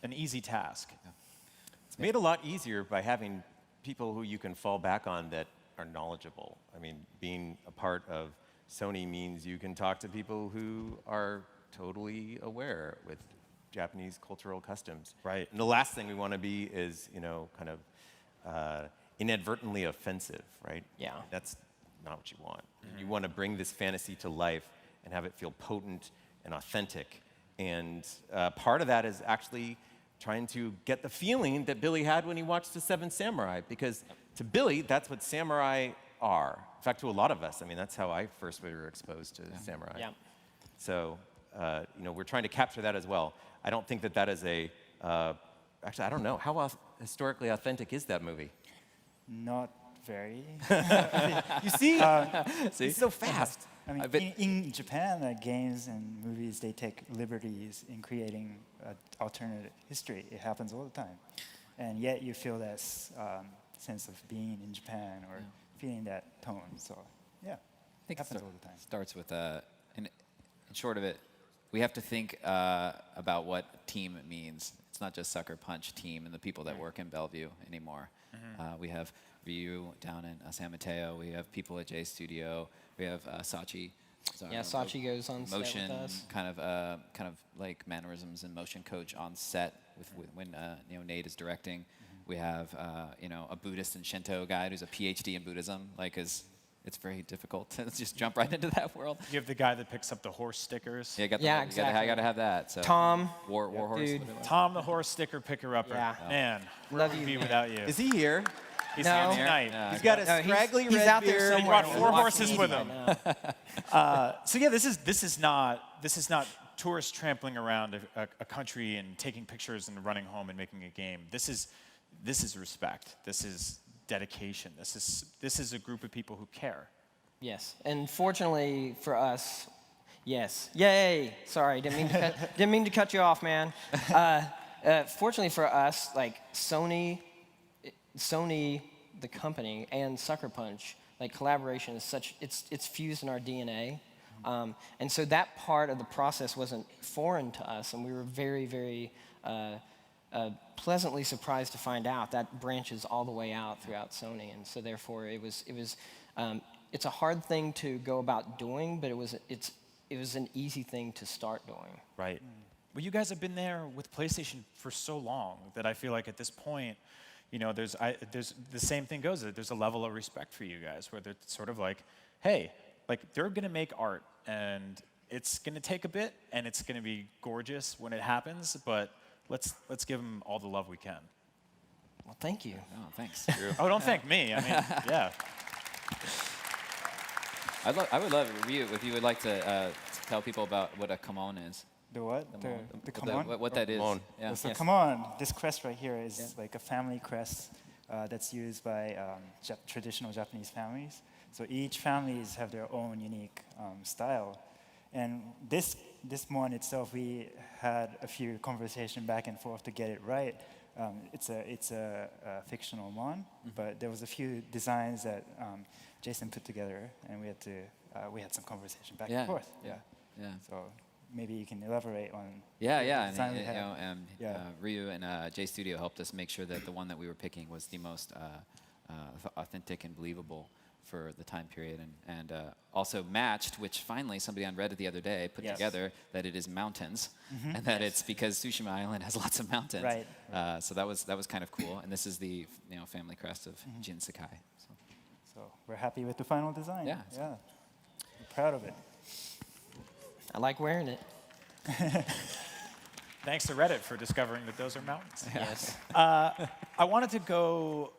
an easy task. Yeah. It's made a lot easier by having people who you can fall back on that are knowledgeable. I mean, being a part of Sony means you can talk to people who are totally aware with Japanese cultural customs. Right. And the last thing we want to be is, kind of inadvertently offensive, right? Yeah. That's not what you want. You want to bring this fantasy to life and have it feel potent and authentic. And part of that is actually trying to get the feeling that Billy had when he watched The Seven Samurai, because to Billy, that's what samurai are. In fact, to a lot of us, I mean, that's how I first were exposed to samurai. Yeah. So, we're trying to capture that as well. I don't think that is actually, I don't know. How historically authentic is that movie? Not very. You see? See? It's so fast. I mean, in Japan, games and movies, they take liberties in creating alternate history. It happens all the time. And yet you feel that sense of being in Japan or feeling that tone. So, yeah, I think it happens all the time. Starts with, in short of it, we have to think about what team means. It's not just Sucker Punch team and the people that work in Bellevue anymore. We have Ryu down in San Mateo. We have people at J Studio. We have Sachi. Yeah, Sachi goes on set motion, with us. kind of like mannerisms and motion coach on set when Nate is directing. We have a Buddhist and Shinto guy who's a PhD in Buddhism. It's very difficult to just jump right into that world. You have the guy that picks up the horse stickers. Yeah, exactly. I gotta have that. So Tom. War horse. Dude. whatever. Tom, the horse sticker picker-upper. Yeah. Man, Love where would you, we be man. without you? Is he here? He's No. here tonight. Yeah, He's got a No, he's- scraggly he's red out there beard. He brought somewhere. 4 Watching horses TV with right him. now. So yeah, this is not tourists trampling around a country and taking pictures and running home and making a game. This is respect. This is dedication. This is a group of people who care. Yes, and fortunately for us, yes. Yay! Sorry, didn't mean to cut you off, man. Fortunately for us, like Sony, the company, and Sucker Punch, like collaboration is such. It's fused in our DNA, and so that part of the process wasn't foreign to us, and we were very, very pleasantly surprised to find out that branches all the way out throughout Sony, and so therefore it was. It's a hard thing to go about doing, but it was an easy thing to start doing. Right. Well, you guys have been there with PlayStation for so long that I feel like at this point, there's the same thing goes. There's a level of respect for you guys where they're sort of like, hey, like they're gonna make art and it's gonna take a bit and it's gonna be gorgeous when it happens, but let's give them all the love we can. Well, thank you. Oh, thanks. Oh, don't thank me. I mean, yeah. I would love it if you would like to tell people about what a kmon is. The what? The kmon? What that is. Kmon. Yeah. So come on, this crest right here is like a family crest that's used by traditional Japanese families. So each families have their own unique style. And this mon itself, we had a few conversations back and forth to get it right. It's a fictional mon, but there was a few designs that Jason put together, and we had some conversation back and forth. Yeah. So maybe you can elaborate on Yeah. the design we had. Ryu and J Studio helped us make sure that the one that we were picking was the most authentic and believable for the time period, and also matched, which finally somebody on Reddit the other day put together, that it is mountains, and that it's because Tsushima Island has lots of mountains. Right. So that was kind of cool, and this is the family crest of Jin Sakai. So we're happy with the final design. Yeah. We're proud of it. I like wearing it. Thanks to Reddit for discovering that those are mountains. Yes. I wanted to go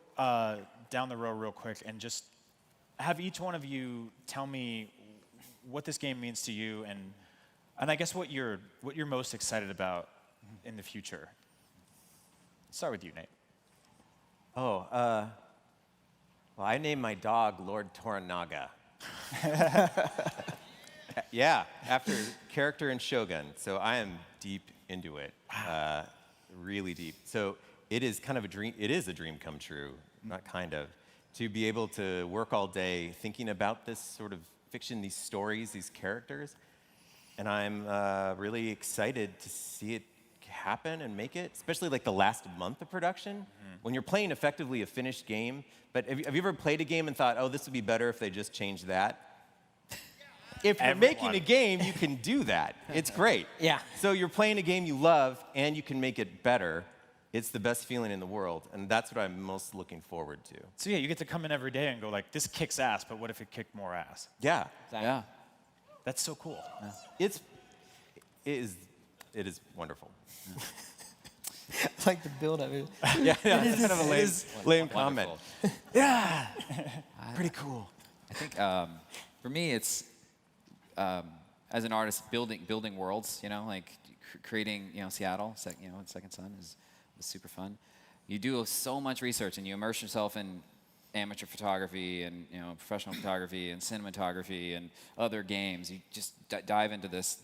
down the row real quick and just have each one of you tell me what this game means to you and I guess what you're most excited about in the future. Start with you, Nate. Well, I named my dog Lord Toranaga. Yeah, after character in Shogun. So I am deep into it, really deep. So it is kind of a dream. It is a dream come true, not kind of, to be able to work all day thinking about this sort of fiction, these stories, these characters. And I'm really excited to see it happen and make it, especially like the last month of production, when you're playing effectively a finished game. But have you ever played a game and thought, oh, this would be better if they just changed that? If you're making a game, you can do that. It's great. Yeah. So you're playing a game you love and you can make it better. It's the best feeling in the world, and that's what I'm most looking forward to. So yeah, you get to come in every day and go like, this kicks ass, but what if it kicked more ass? Yeah. Yeah. That's so cool. It is wonderful. I like the build of it. Yeah, it's kind of a lame comment. Wonderful. Yeah. Pretty cool. I think for me, it's as an artist building worlds. Like creating Seattle. Second Son was super fun. You do so much research and you immerse yourself in amateur photography and professional photography and cinematography and other games. You just dive into this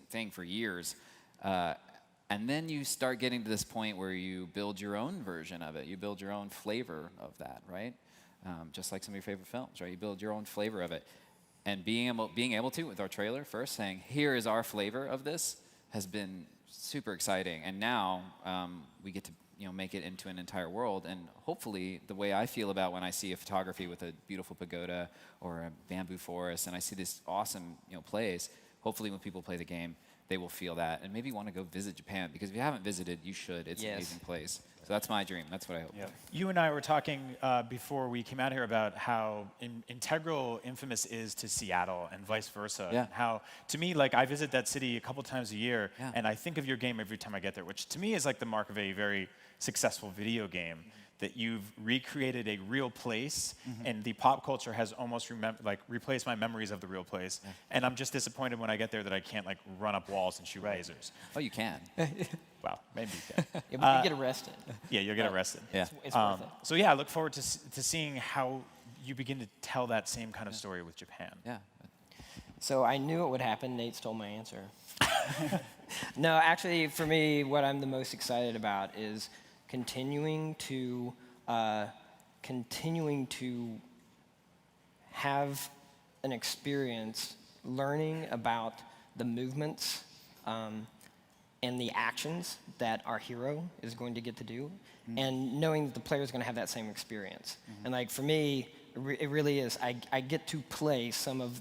thing for years, and then you start getting to this point where you build your own version of it. You build your own flavor of that, right? Just like some of your favorite films, right? You build your own flavor of it, and being able to, with our trailer first, saying here is our flavor of this, has been super exciting. And now we get to make it into an entire world. And hopefully, the way I feel about when I see a photography with a beautiful pagoda or a bamboo forest, and I see this awesome place, hopefully when people play the game, they will feel that and maybe want to go visit Japan. Because if you haven't visited, you should. It's an amazing place. So that's my dream. That's what I hope. Yeah. You and I were talking before we came out here about how integral Infamous is to Seattle and vice versa. Yeah. And how, to me, like I visit that city a couple times a year, Yeah. and I think of your game every time I get there, which to me is like the mark of a very successful video game. That you've recreated a real place, and the pop culture has almost replaced my memories of the real place. Yeah. And I'm just disappointed when I get there that I can't like run up walls and shoot lasers. Oh, you can. Well, maybe you can. Yeah, but you get arrested. Yeah, you'll get arrested. Yeah. It's worth it. So yeah, I look forward to seeing how you begin to tell that same kind of story with Japan. Yeah. So I knew it would happen. Nate stole my answer. No, actually, for me, what I'm the most excited about is continuing to have an experience learning about the movements and the actions that our hero is going to get to do, and knowing that the player is going to have that same experience. And like for me, it really is. I get to play some of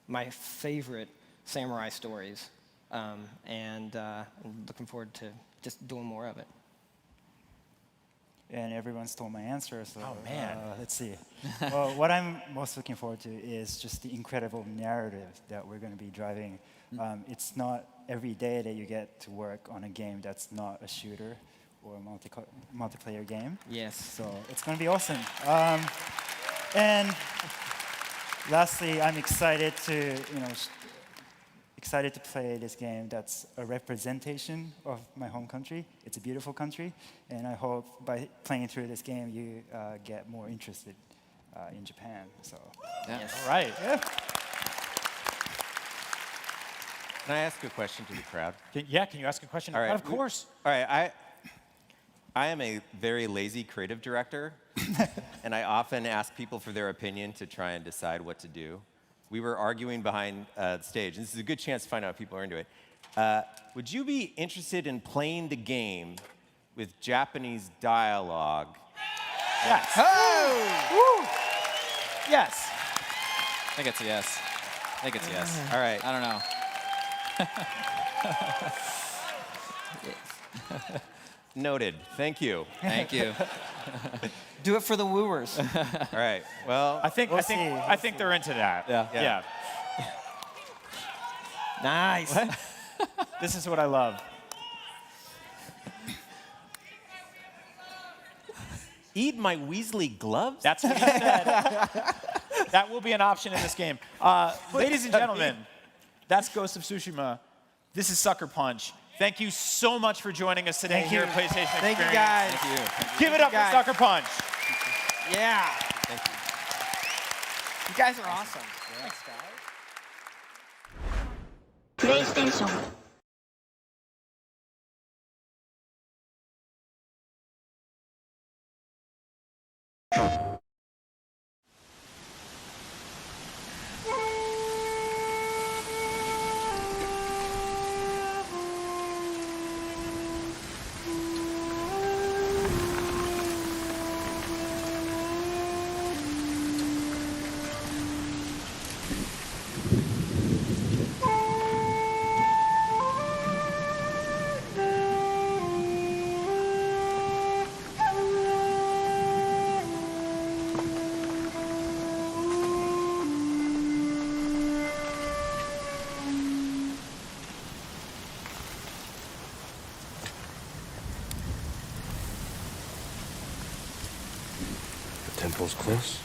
my favorite samurai stories, and I'm looking forward to just doing more of it. And everyone stole my answer, so Oh, man. Let's see. Well, what I'm most looking forward to is just the incredible narrative that we're going to be driving. It's not every day that you get to work on a game that's not a shooter or a multiplayer game. Yes. So it's going to be awesome. And lastly, I'm excited to play this game that's a representation of my home country. It's a beautiful country, and I hope by playing through this game you get more interested in Japan. So, Yeah. Yes. All right. yeah. Can I ask a question to the crowd? Can you ask a question? All right. Of course. All right, I am a very lazy creative director, and I often ask people for their opinion to try and decide what to do. We were arguing behind the stage, and this is a good chance to find out if people are into it. Would you be interested in playing the game with Japanese dialogue? Yes. Oh! Yes. I think it's a yes. I think it's a yes. All right. I don't know. Noted. Thank you. Thank you. Do it for the wooers. All right. Well, I think they're into that. Yeah. Yeah. Nice. This is what I love. eat my Weasley gloves? That's what he said. That will be an option in this game. Ladies and gentlemen, that's Ghost of Tsushima. This is Sucker Punch. Thank you so much for joining us today here at PlayStation Experience. Thank you, guys. Thank you. Give it up for Sucker Punch. Yeah. Thank you. You guys are awesome. Thanks, guys. PlayStation The temple's close.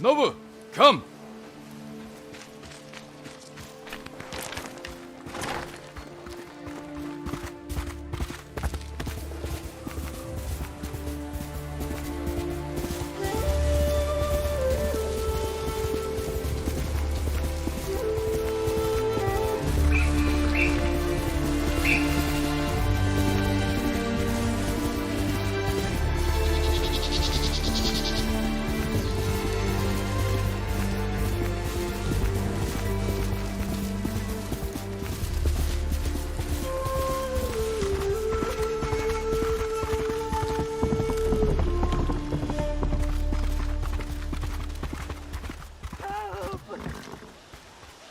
Nobu, come!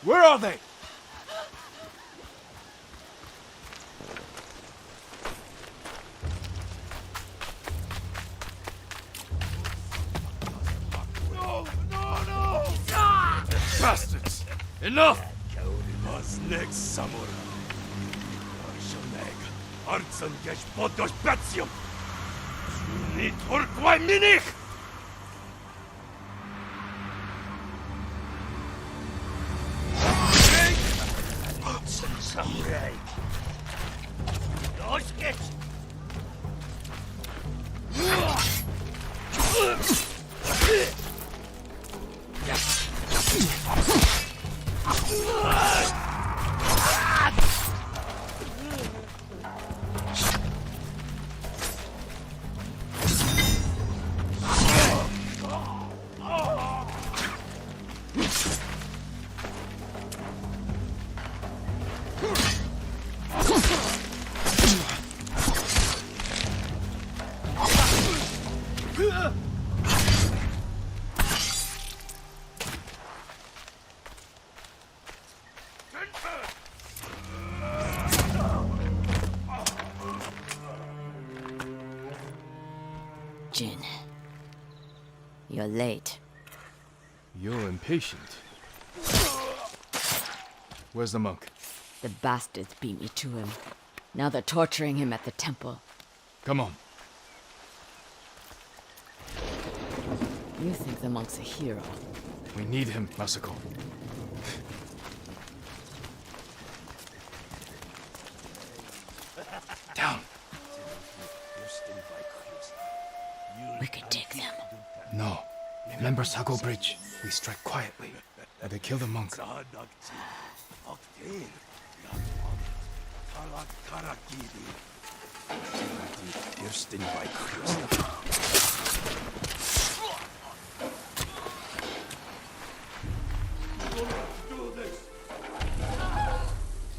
Where are they? No! Ah! Bastards! Enough! Was next samurai? Arshoneg, Artsan gesh podos batium! Sunit urquai minich! Samurai! Los geht's! Jin, you're late. You're impatient. Where's the monk? The bastards beat me to him. Now they're torturing him at the temple. Come on. You think the monk's a hero? We need him, Masako. Down. We could take them. No. Remember Sago Bridge? We strike quietly. Or they kill the monk.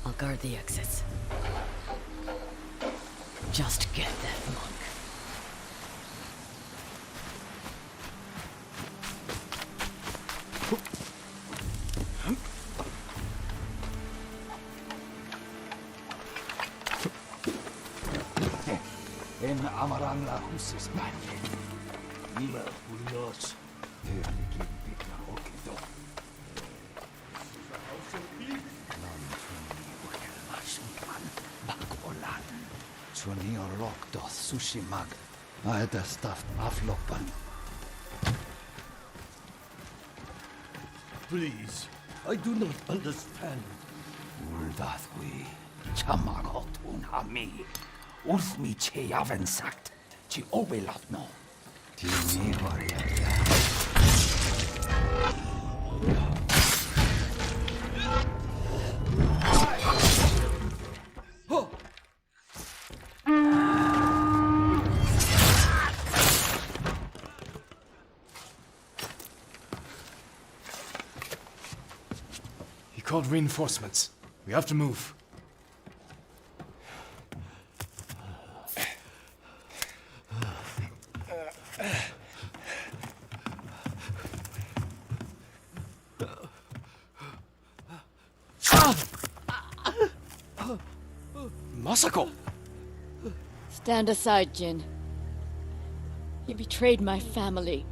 I'll guard the exits. Just get that monk. En amaran la husis manje. Mila ulos. Terlikipikna okido. Bakolan. Chuni orok do Tsushima. Aeda stuffed aflopan. Please, I do not understand. Uldathwi. Chamagotun hami. Ulfmi che yaven sagt. Chi obelatno. Tini horiya. He called reinforcements. We have to move. Masako! Stand aside, Jin. You betrayed my family.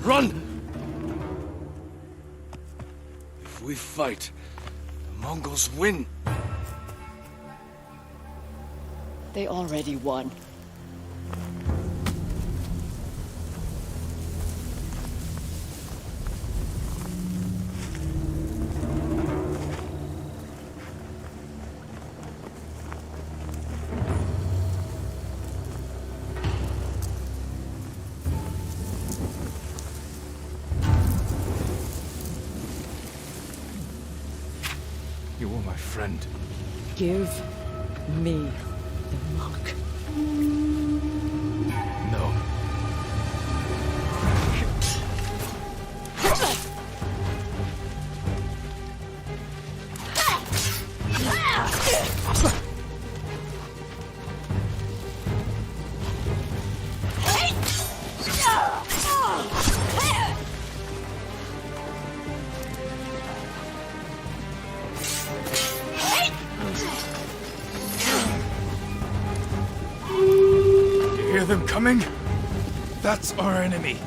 Run! If we fight, the Mongols win. They already won. my friend. Give me the mark. No. You hear them coming? That's our enemy.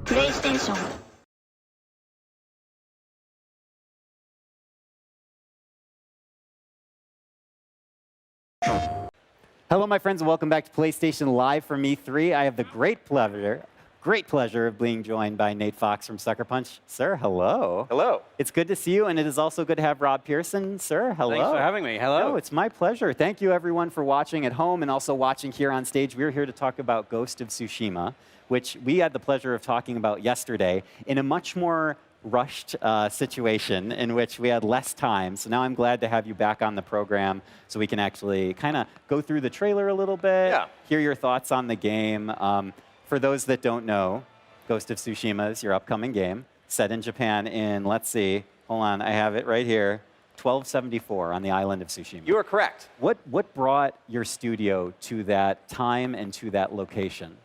PlayStation. Hello, my friends, and welcome back to PlayStation Live from E3. I have the great pleasure of being joined by Nate Fox from Sucker Punch. Sir, hello. Hello. It's good to see you, and it is also good to have Rob Pearson. Sir, hello. Thanks for having me. Hello. No, it's my pleasure. Thank you, everyone, for watching at home and also watching here on stage. We're here to talk about Ghost of Tsushima, which we had the pleasure of talking about yesterday in a much more rushed situation in which we had less time. So now I'm glad to have you back on the program so we can actually kind of go through the trailer a little bit, hear your thoughts on the game. For those that don't know, Ghost of Tsushima is your upcoming game, set in Japan in, let's see, hold on, I have it right here, 1274 on the island of Tsushima. You are correct. What brought your studio to that time and to that location?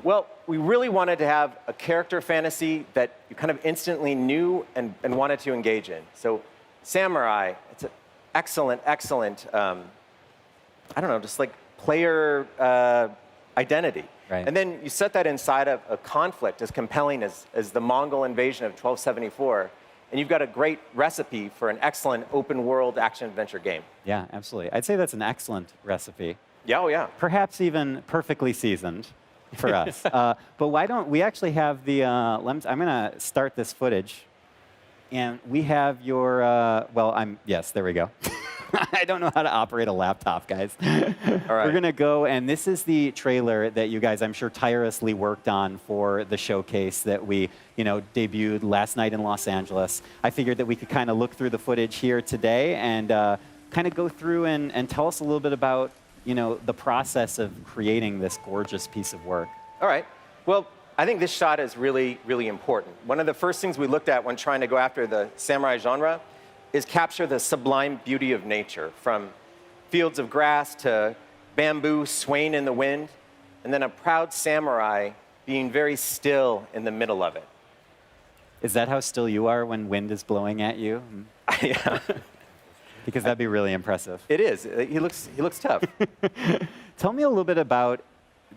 Well, we really wanted to have a character fantasy that you kind of instantly knew and wanted to engage in. So samurai, it's an excellent, I don't know, just like player identity. Right. And then you set that inside of a conflict as compelling as the Mongol invasion of 1274, and you've got a great recipe for an excellent open world action-adventure game. Yeah, absolutely. I'd say that's an excellent recipe. Yeah, oh yeah. Perhaps even perfectly seasoned for us. But why don't we actually have the, I'm going to start this footage. And we have your, yes, there we go. I don't know how to operate a laptop, guys. All right. We're going to go, and this is the trailer that you guys, I'm sure, tirelessly worked on for the showcase that we, debuted last night in Los Angeles. I figured that we could kind of look through the footage here today and kind of go through and tell us a little bit about, the process of creating this gorgeous piece of work. All right. Well, I think this shot is really, really important. One of the first things we looked at when trying to go after the samurai genre is capture the sublime beauty of nature, from fields of grass to bamboo swaying in the wind, and then a proud samurai being very still in the middle of it. Is that how still you are when wind is blowing at you? Yeah. Because that'd be really impressive. It is. He looks tough. Tell me a little bit about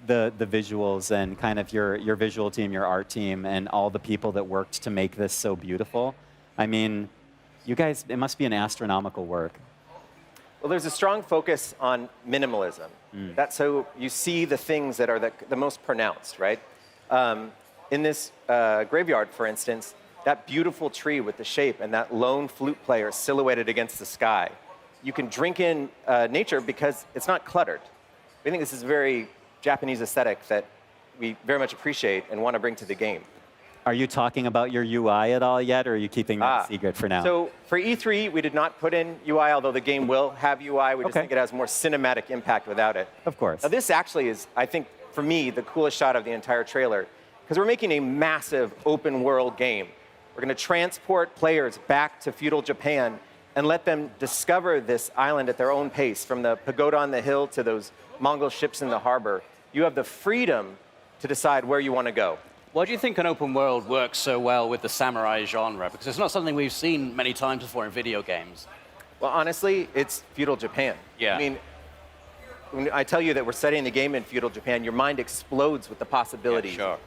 the visuals and kind of your visual team, your art team, and all the people that worked to make this so beautiful. I mean, you guys, it must be an astronomical work. Well, there's a strong focus on minimalism. That's so you see the things that are the most pronounced, right? In this graveyard, for instance, that beautiful tree with the shape and that lone flute player silhouetted against the sky. You can drink in nature because it's not cluttered. I think this is a very Japanese aesthetic that we very much appreciate and want to bring to the game. Are you talking about your UI at all yet, or are you keeping that secret for now? So for E3, we did not put in UI, although the game will have UI. We just think it has more cinematic impact without it. Of course. Now, this actually is, I think, for me, the coolest shot of the entire trailer, because we're making a massive open world game. We're going to transport players back to feudal Japan and let them discover this island at their own pace, from the pagoda on the hill to those Mongol ships in the harbor. You have the freedom to decide where you want to go. Why do you think an open world works so well with the samurai genre? Because it's not something we've seen many times before in video games. Well, honestly, it's feudal Japan. Yeah. I mean, when I tell you that we're setting the game in feudal Japan, your mind explodes with the possibilities. Yeah, sure.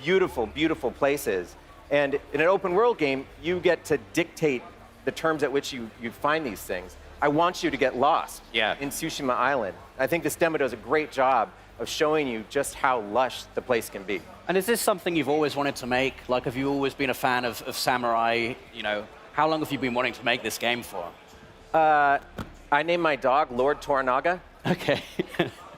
Beautiful, beautiful places. And in an open world game, you get to dictate the terms at which you find these things. I want you to get lost in Tsushima Island. I think this demo does a great job of showing you just how lush the place can be. And is this something you've always wanted to make? Like, have you always been a fan of samurai? You know, how long have you been wanting to make this game for? I named my dog Lord Toranaga. Okay.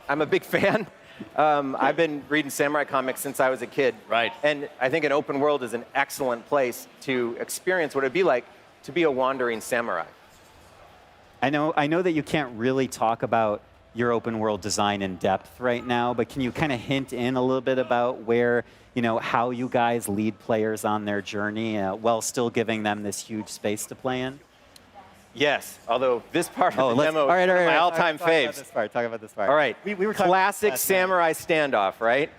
I'm a big fan. I've been reading samurai comics since I was a kid. Right. And I think an open world is an excellent place to experience what it'd be like to be a wandering samurai. I know that you can't really talk about your open world design in depth right now, but can you kind of hint in a little bit about where, how you guys lead players on their journey while still giving them this huge space to play in? Yes, although this part of the demo is my all-time faves. Talk about this part. All right, we were classic samurai standoff, right?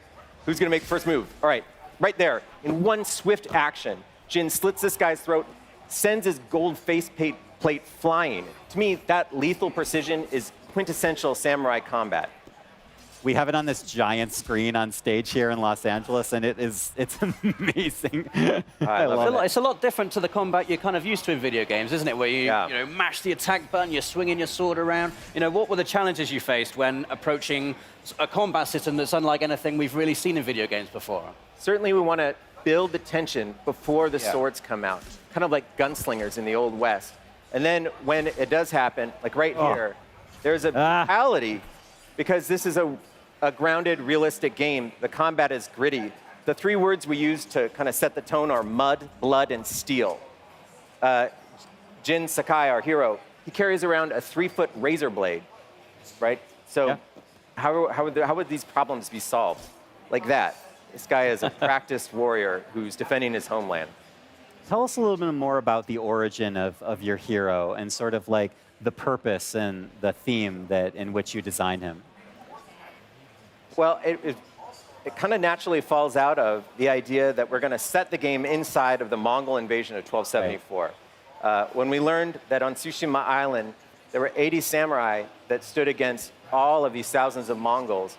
Who's gonna make the first move? All right, right there. In one swift action, Jin slits this guy's throat, sends his gold faceplate flying. To me, that lethal precision is quintessential samurai combat. We have it on this giant screen on stage here in Los Angeles, and it's amazing. I love it. It's a lot different to the combat you're kind of used to in video games, isn't it? Where you mash the attack button, you're swinging your sword around. What were the challenges you faced when approaching a combat system that's unlike anything we've really seen in video games before? Certainly we want to build the tension before the swords come out, kind of like gunslingers in the Old West. And then when it does happen, like right here, there's a brutality, because this is a grounded, realistic game. The combat is gritty. The three words we use to kind of set the tone are mud, blood, and steel. Jin Sakai, our hero, he carries around a 3-foot razor blade, right? So how would these problems be solved? Like that. This guy is a practiced warrior who's defending his homeland. Tell us a little bit more about the origin of your hero and sort of like the purpose and the theme in which you designed him. Well, it kind of naturally falls out of the idea that we're going to set the game inside of the Mongol invasion of 1274. Right. When we learned that on Tsushima Island, there were 80 samurai that stood against all of these thousands of Mongols,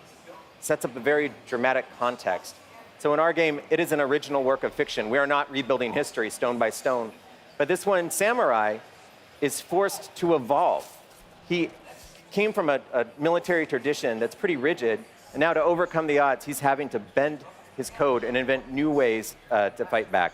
sets up a very dramatic context. So in our game, it is an original work of fiction. We are not rebuilding history stone by stone. But this one samurai is forced to evolve. He came from a military tradition that's pretty rigid, and now to overcome the odds, he's having to bend his code and invent new ways to fight back.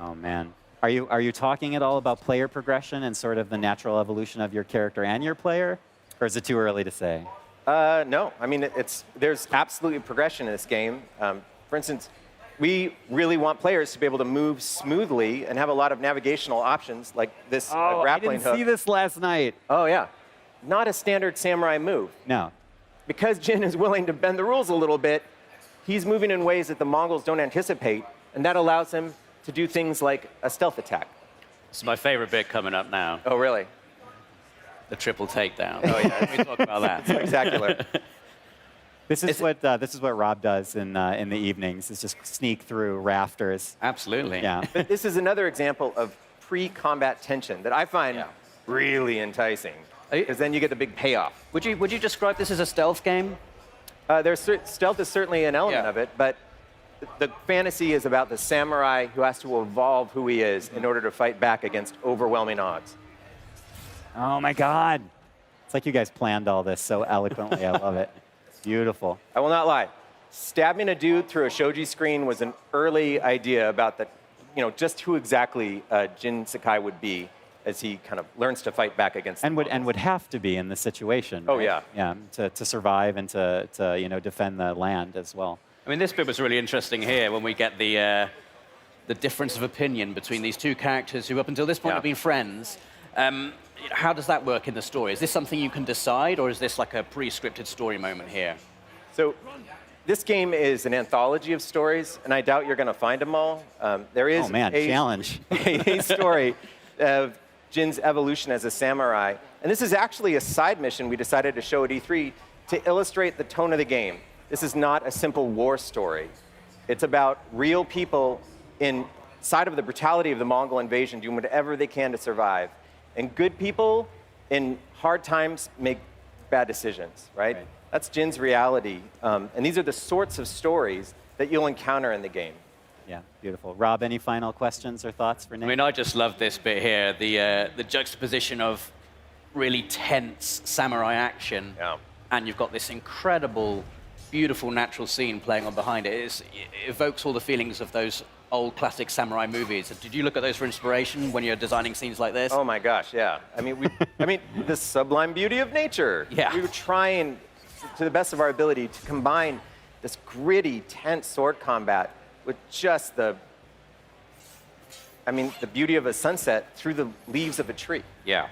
Oh, man. Are you talking at all about player progression and sort of the natural evolution of your character and your player? Or is it too early to say? No. I mean, there's absolutely progression in this game. For instance, we really want players to be able to move smoothly and have a lot of navigational options, like this grappling hook. I didn't see this last night. Oh, yeah. Not a standard samurai move. No. Because Jin is willing to bend the rules a little bit, he's moving in ways that the Mongols don't anticipate, and that allows him to do things like a stealth attack. It's my favorite bit coming up now. Oh, really? The triple takedown. Oh, yeah. We talk about that. Spectacular. This is what Rob does in the evenings. Is just sneak through rafters. Absolutely. Yeah. But this is another example of pre-combat tension that I find really enticing, because then you get the big payoff. Would you describe this as a stealth game? Stealth is certainly an element of it, but the fantasy is about the samurai who has to evolve who he is in order to fight back against overwhelming odds. Oh my God! It's like you guys planned all this so eloquently. I love it. Beautiful. I will not lie. Stabbing a dude through a shoji screen was an early idea about just who exactly Jin Sakai would be as he kind of learns to fight back against. And would have to be in this situation. Oh, right? Yeah. To survive and to defend the land as well. I mean, this bit was really interesting here when we get the difference of opinion between these two characters who up until this point have been friends. How does that work in the story? Is this something you can decide, or is this like a pre-scripted story moment here? So this game is an anthology of stories, and I doubt you're going to find them all. There is challenge. a story of Jin's evolution as a samurai. And this is actually a side mission we decided to show at E3 to illustrate the tone of the game. This is not a simple war story. It's about real people inside of the brutality of the Mongol invasion doing whatever they can to survive. And good people in hard times make bad decisions, right? That's Jin's reality. And these are the sorts of stories that you'll encounter in the game. Yeah, beautiful. Rob, any final questions or thoughts for Nate? I mean, I just love this bit here, the juxtaposition of really tense samurai action, and you've got this incredible, beautiful natural scene playing on behind it. It evokes all the feelings of those old classic samurai movies. Did you look at those for inspiration when you're designing scenes like this? Oh my gosh, yeah. I mean, the sublime beauty of nature. Yeah. We were trying, to the best of our ability, to combine this gritty, tense sword combat with just the beauty of a sunset through the leaves of a tree. Yeah.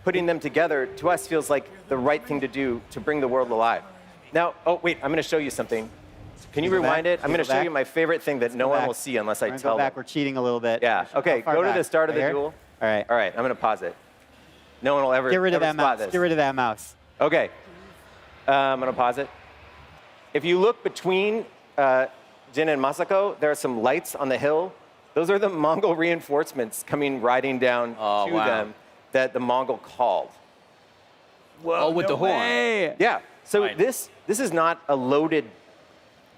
Putting them together, to us, feels like the right thing to do to bring the world alive. Now, oh wait, I'm going to show you something. Can you rewind it? I'm going to show you my favorite thing that no one will see unless I tell go back. them. We're cheating a little bit. Yeah, okay, go to the start of the duel. All right. All right, I'm going to pause it. No one will ever Get rid of ever that spot mouse. this. Get rid of that mouse. Okay, I'm going to pause it. If you look between Jin and Masako, there are some lights on the hill. Those are the Mongol reinforcements coming riding down to them that the Mongol called. Whoa, with the horn. Yeah, so this is not a loaded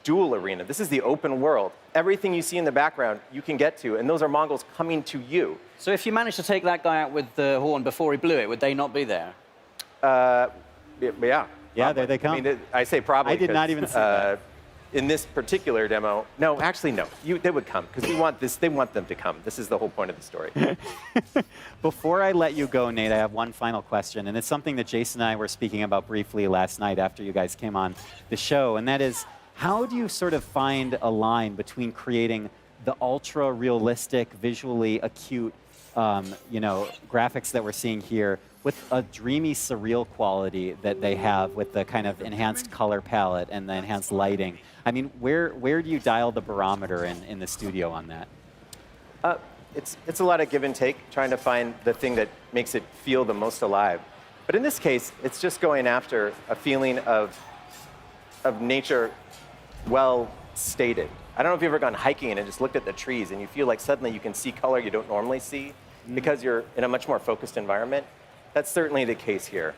duel arena. This is the open world. Everything you see in the background, you can get to, and those are Mongols coming to you. So if you managed to take that guy out with the horn before he blew it, would they not be there? Yeah. Yeah, there they come. I mean, I say probably. I did not even see that. In this particular demo, no, actually no. They would come because we want this. They want them to come. This is the whole point of the story. Before I let you go, Nate, I have one final question, and it's something that Jason and I were speaking about briefly last night after you guys came on the show, and that is, how do you sort of find a line between creating the ultra-realistic, visually acute, graphics that we're seeing here with a dreamy, surreal quality that they have with the kind of enhanced color palette and the enhanced lighting? I mean, where do you dial the barometer in the studio on that? It's a lot of give and take, trying to find the thing that makes it feel the most alive. But in this case, it's just going after a feeling of nature well stated. I don't know if you've ever gone hiking and just looked at the trees and you feel like suddenly you can see color you don't normally see because you're in a much more focused environment. That's certainly the case here.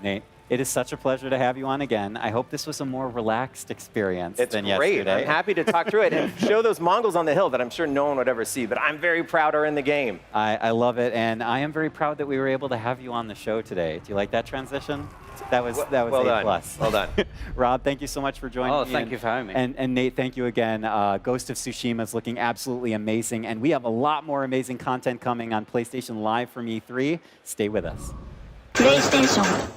Nate, it is such a pleasure to have you on again. I hope this was a more relaxed experience than great. yesterday. I'm happy to talk through it and show those Mongols on the hill that I'm sure no one would ever see, but I'm very proud are in the game. I love it, and I am very proud that we were able to have you on the show today. Do you like that transition? That was well A+. done. Well done. Rob, thank you so much for joining me. Oh, thank you for having me. And Nate, thank you again. Ghost of Tsushima is looking absolutely amazing, and we have a lot more amazing content coming on PlayStation Live from E3. Stay with us. PlayStation.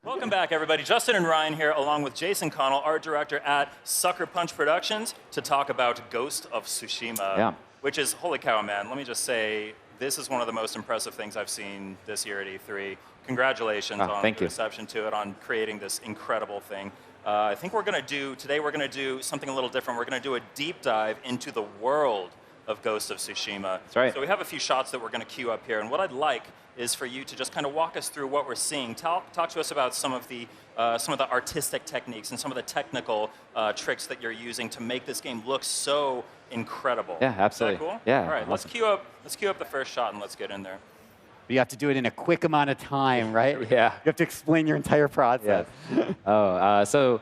Welcome back, everybody. Justin and Ryan here, along with Jason Connell, art director at Sucker Punch Productions, to talk about Ghost of Tsushima, which is, holy cow, man. Let me just say, this is one of the most impressive things I've seen this year at E3. Congratulations on the reception to it, on creating this incredible thing. I think today we're going to do something a little different. We're going to do a deep dive into the world of Ghost of Tsushima. That's right. So we have a few shots that we're going to queue up here, and what I'd like is for you to just kind of walk us through what we're seeing. Talk to us about some of the artistic techniques and some of the technical tricks that you're using to make this game look so incredible. Yeah, absolutely. Is that cool? Yeah. All right, awesome. let's queue up the first shot and let's get in there. But you have to do it in a quick amount of time, right? Yeah. You have to explain your entire process. So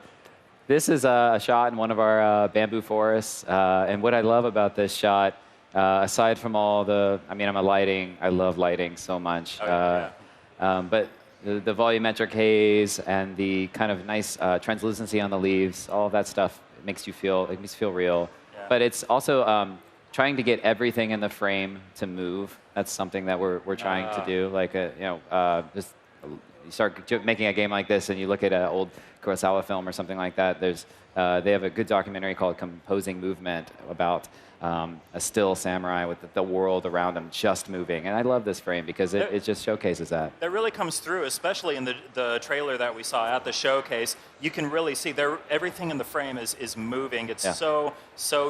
this is a shot in one of our bamboo forests. And what I love about this shot, aside from all I love lighting so much. But the volumetric haze and the kind of nice translucency on the leaves, all of that stuff makes me feel real. Yeah. But it's also trying to get everything in the frame to move. That's something that we're trying to do. Like, just you start making a game like this and you look at old Kurosawa film or something like that. They have a good documentary called Composing Movement about a still samurai with the world around him just moving. And I love this frame because it just showcases that. That really comes through, especially in the trailer that we saw at the showcase. You can really see everything in the frame is moving. It's so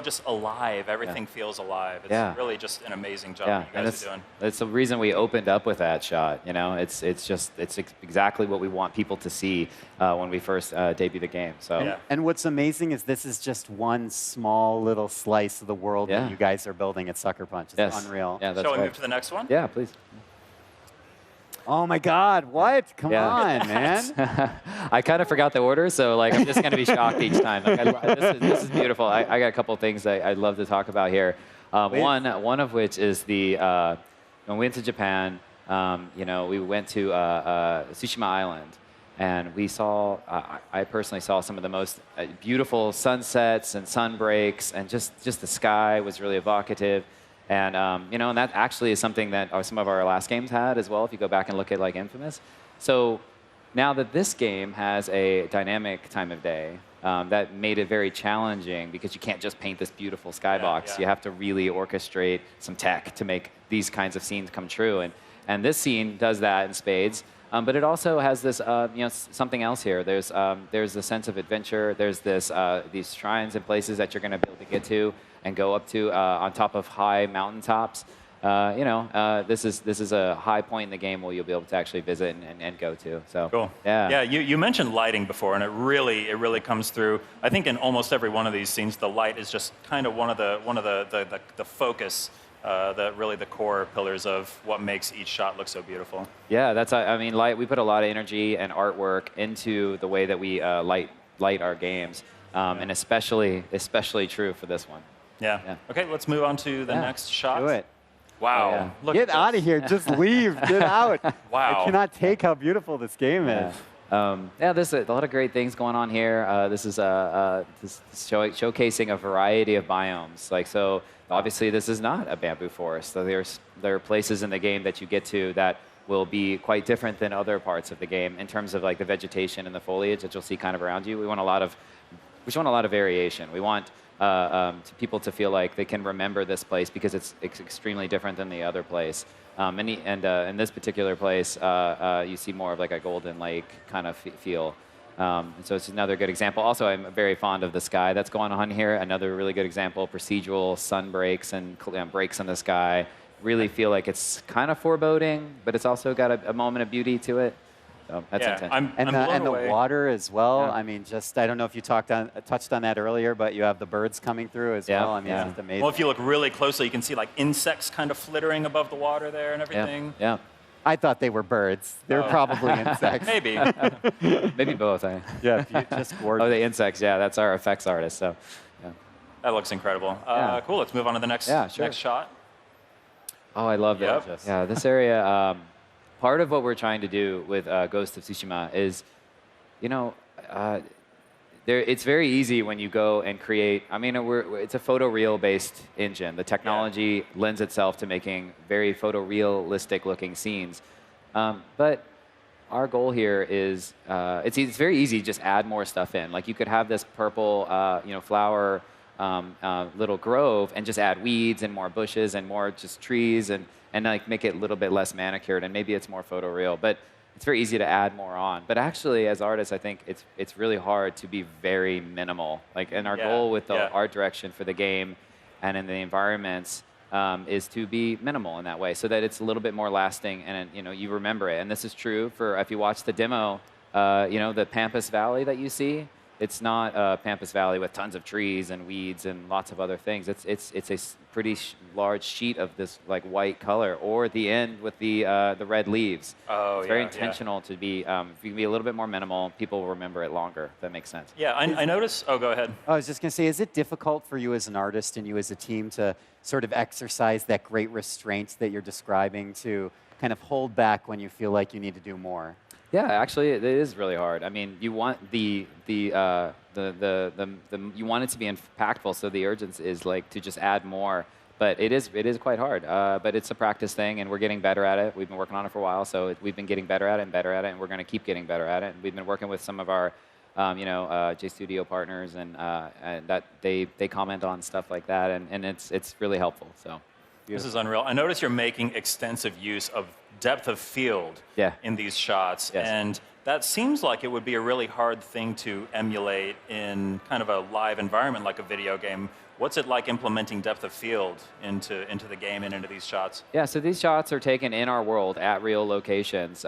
just alive. Everything feels alive. It's really just an amazing job that you guys are doing. That's the reason we opened up with that shot. You know, it's exactly what we want people to see when we first debut the game. So. And what's amazing is this is just one small little slice of the world that you guys are building at Sucker Punch. It's unreal. Yeah, that's Shall we move to the next one? Yeah, please. Oh my God! What? Come on, man! I kind of forgot the order, so like I'm just going to be shocked each time. Like, this is beautiful. I got a couple of things I'd love to talk about here. One of which is when we went to Japan. We went to Tsushima Island. And we saw, I personally saw some of the most beautiful sunsets and sun breaks, and just the sky was really evocative. And, and that actually is something that some of our last games had as well, if you go back and look at like Infamous. So now that this game has a dynamic time of day, that made it very challenging because you can't just paint this beautiful skybox. You have to really orchestrate some tech to make these kinds of scenes come true. And this scene does that in spades. But it also has this, something else here. There's a sense of adventure. There's these shrines and places that you're going to be able to get to and go up to on top of high mountaintops. This is a high point in the game where you'll be able to actually visit and go to. So cool. Yeah. You mentioned lighting before, and it really comes through. I think in almost every one of these scenes, the light is just kind of one of the focus. The core pillars of what makes each shot look so beautiful. Yeah, light. We put a lot of energy and artwork into the way that we light our games, and especially true for this one. Yeah. Okay, let's move on to the next shot. Do it. Wow. Look Get out of here. Just leave. Get out. Wow. I cannot take how beautiful this game is. There's a lot of great things going on here. This is showcasing a variety of biomes. Obviously, this is not a bamboo forest. So there are places in the game that you get to that will be quite different than other parts of the game in terms of like the vegetation and the foliage that you'll see kind of around you. We want a lot of variation. We want people to feel like they can remember this place because it's extremely different than the other place. In this particular place, you see more of like a Golden Lake kind of feel. So it's another good example. Also, I'm very fond of the sky that's going on here. Another really good example, procedural sun breaks and breaks in the sky. Really feel like it's kind of foreboding, but it's also got a moment of beauty to it. So that's intentional. And the water as well. Yeah. I mean, I don't know if you touched on that earlier, but you have the birds coming through as well. I mean, it's just amazing. Well, if you look really closely, you can see like insects kind of flittering above the water there and everything. Yeah. I thought they were birds. They're probably insects. Maybe. Maybe both. Yeah, just gorgeous. Oh, the insects. Yeah, that's our effects artist. So, that looks incredible. Cool. Let's move on to the next shot. Oh, I love that. Yeah, this area. Part of what we're trying to do with Ghost of Tsushima is, it's very easy when you go and create. I mean, it's a photoreal-based engine. The technology lends itself to making very photorealistic-looking scenes. But our goal here is it's very easy to just add more stuff in. Like you could have this purple, flower little grove and just add weeds and more bushes and more just trees and like make it a little bit less manicured and maybe it's more photoreal. But it's very easy to add more on. But actually, as artists, I think it's really hard to be very minimal. And our goal with the art direction for the game and in the environments is to be minimal in that way so that it's a little bit more lasting and you remember it. And this is true for, if you watch the demo, the Pampas Valley that you see, it's not Pampas Valley with tons of trees and weeds and lots of other things. It's a pretty large sheet of this like white color, or the end with the red leaves. Oh, it's very intentional to be. If you can be a little bit more minimal, people will remember it longer. If that makes sense. Yeah, I noticed. Oh, go ahead. I was just going to say, is it difficult for you as an artist and you as a team to sort of exercise that great restraint that you're describing, to kind of hold back when you feel like you need to do more? Yeah, actually, it is really hard. I mean, you want you want it to be impactful, so the urgency is like to just add more. But it is quite hard. But it's a practice thing, and we're getting better at it. We've been working on it for a while, so we've been getting better at it, and we're going to keep getting better at it. And we've been working with some of our J Studio partners, and that they comment on stuff like that, and it's really helpful. So this is unreal. I notice you're making extensive use of depth of field in these shots, and that seems like it would be a really hard thing to emulate in kind of a live environment like a video game. What's it like implementing depth of field into the game and into these shots? Yeah, so these shots are taken in our world at real locations.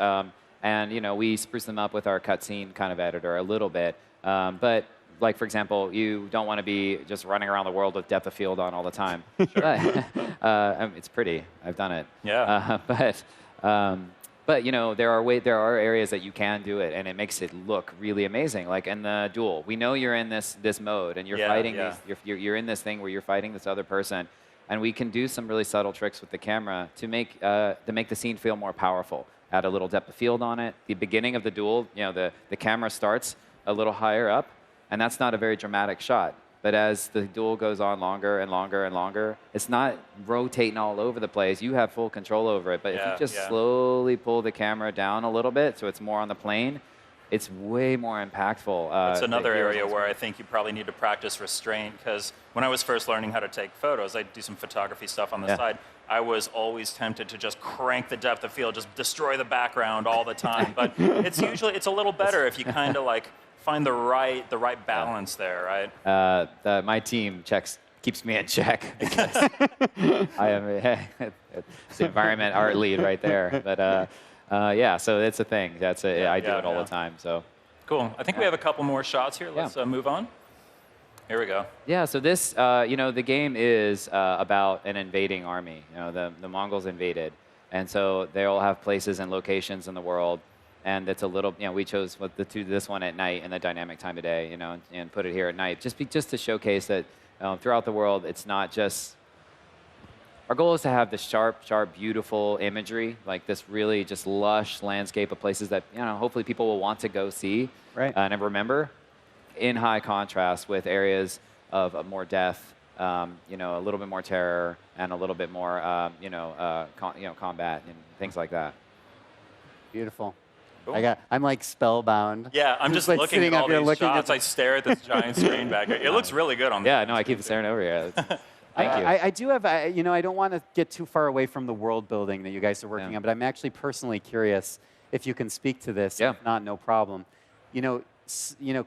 And we spruce them up with our cutscene kind of editor a little bit. But like, for example, you don't want to be just running around the world with depth of field on all the time. It's pretty. I've done it. Yeah. But there are areas that you can do it, and it makes it look really amazing. Like in the duel, we know you're in this mode, and you're fighting you're in this thing where you're fighting this other person, and we can do some really subtle tricks with the camera to make the scene feel more powerful. Add a little depth of field on it. The beginning of the duel, the camera starts a little higher up, and that's not a very dramatic shot. But as the duel goes on longer and longer and longer, it's not rotating all over the place. You have full control over it. But if you just slowly pull the camera down a little bit so it's more on the plane, it's way more impactful. It's another area where I think you probably need to practice restraint, because when I was first learning how to take photos, I do some photography stuff on the side. I was always tempted to just crank the depth of field, just destroy the background all the time. But it's a little better if you kind of like find the right balance there, right? My team keeps me in check because I am the environment art lead right there. But so it's a thing. I do it all the time. So cool. I think we have a couple more shots here. Let's move on. Here we go. Yeah. So this, the game is about an invading army. The Mongols invaded, and so they all have places and locations in the world. And it's a little, we chose this one at night and the dynamic time of day, and put it here at night, just to showcase that throughout the world, it's not just. Our goal is to have this sharp, beautiful imagery, like this really just lush landscape of places that hopefully people will want to go see and remember, in high contrast with areas of more death, a little bit more terror, and a little bit more, combat and things like that. Beautiful. I'm like spellbound. Yeah, I'm just like looking at all these shots. At I stare at this giant screen back here. It looks really good on. Yeah, no, I keep staring over here. Thank you. I do have, I don't want to get too far away from the world building that you guys are working on, but I'm actually personally curious if you can speak to this. If not, no problem.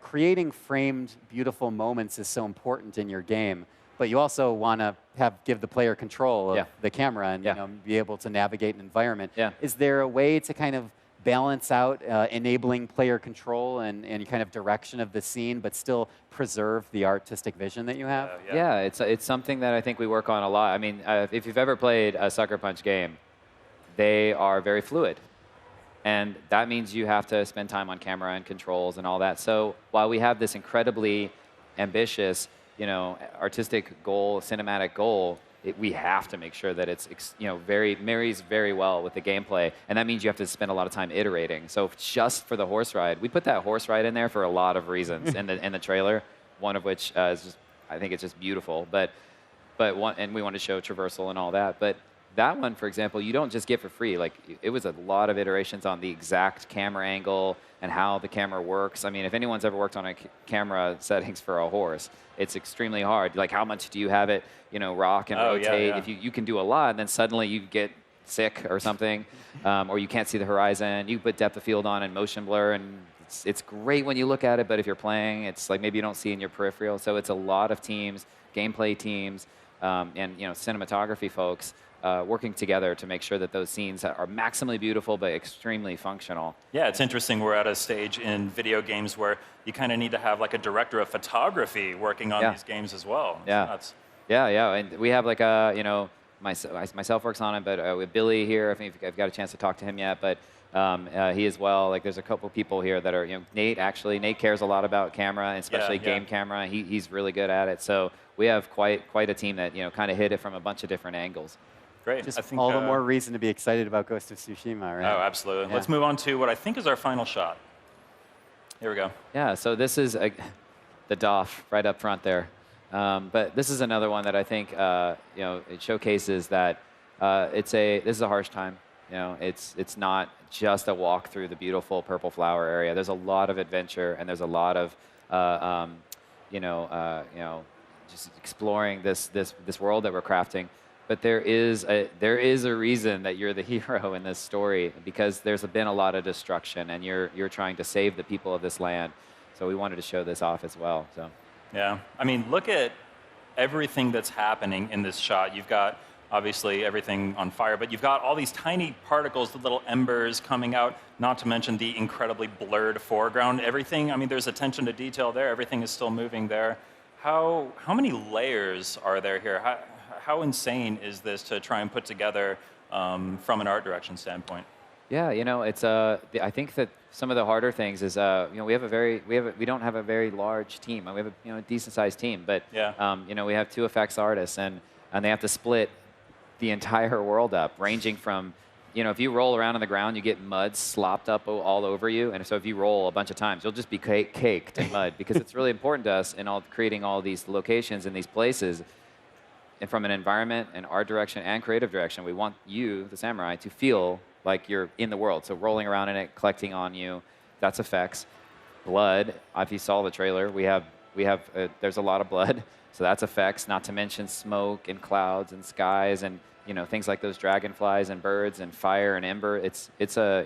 Creating framed, beautiful moments is so important in your game, but you also want to give the player control of the camera and be able to navigate an environment. Is there a way to kind of balance out enabling player control and kind of direction of the scene, but still preserve the artistic vision that you have? Yeah, it's something that I think we work on a lot. I mean, if you've ever played a Sucker Punch game, they are very fluid. And that means you have to spend time on camera and controls and all that. So while we have this incredibly ambitious, artistic goal, cinematic goal, we have to make sure that it's marries very well with the gameplay, and that means you have to spend a lot of time iterating. So just for the horse ride, we put that horse ride in there for a lot of reasons in the trailer. One of which is just, I think it's just beautiful. But and we want to show traversal and all that. But that one, for example, you don't just get for free. Like, it was a lot of iterations on the exact camera angle and how the camera works. I mean, if anyone's ever worked on a camera settings for a horse, it's extremely hard. Like, how much do you have it, rock and rotate? If you can do a lot, and then suddenly you get sick or something, or you can't see the horizon. You put depth of field on and motion blur, and it's great when you look at it, but if you're playing, it's like maybe you don't see in your peripheral. So it's a lot of teams, gameplay teams, and cinematography folks working together to make sure that those scenes are maximally beautiful but extremely functional. Yeah, it's interesting. We're at a stage in video games where you kind of need to have like a director of photography working on these games as well. Yeah, and we have like myself works on it, but with Billy here, I think I've got a chance to talk to him yet, but he as well. Like, there's a couple people here that are, Nate cares a lot about camera, especially game camera. He's really good at it. So we have quite a team that kind of hit it from a bunch of different angles. Great. Just I think, all the more reason to be excited about Ghost of Tsushima, right? Oh, absolutely. Yeah. Let's move on to what I think is our final shot. Here we go. Yeah, so this is the DOF right up front there. But this is another one that I think it showcases that this is a harsh time. You know, it's not just a walk through the beautiful purple flower area. There's a lot of adventure, and there's a lot of just exploring this world that we're crafting. But there is a reason that you're the hero in this story, because there's been a lot of destruction, and you're trying to save the people of this land. So we wanted to show this off as well. So yeah, I mean, look at everything that's happening in this shot. You've got obviously everything on fire, but you've got all these tiny particles, the little embers coming out, not to mention the incredibly blurred foreground. Everything, I mean, there's attention to detail there. Everything is still moving there. How many layers are there here? How insane is this to try and put together from an art direction standpoint? Yeah, you know, it's I think that some of the harder things is you know, we don't have a very large team. We have a decent sized team, but you know, we have 2 effects artists, and they have to split the entire world up, ranging from, you know, if you roll around on the ground, you get mud slopped up all over you, and so if you roll a bunch of times, you'll just be caked in mud, because it's really important to us in creating all these locations and these places. And from an environment and art direction and creative direction, we want you, the samurai, to feel like you're in the world. So rolling around in it, collecting on you, that's effects. Blood, if you saw the trailer, there's a lot of blood, so that's effects. Not to mention smoke and clouds and skies and, you know, things like those dragonflies and birds and fire and ember. It's a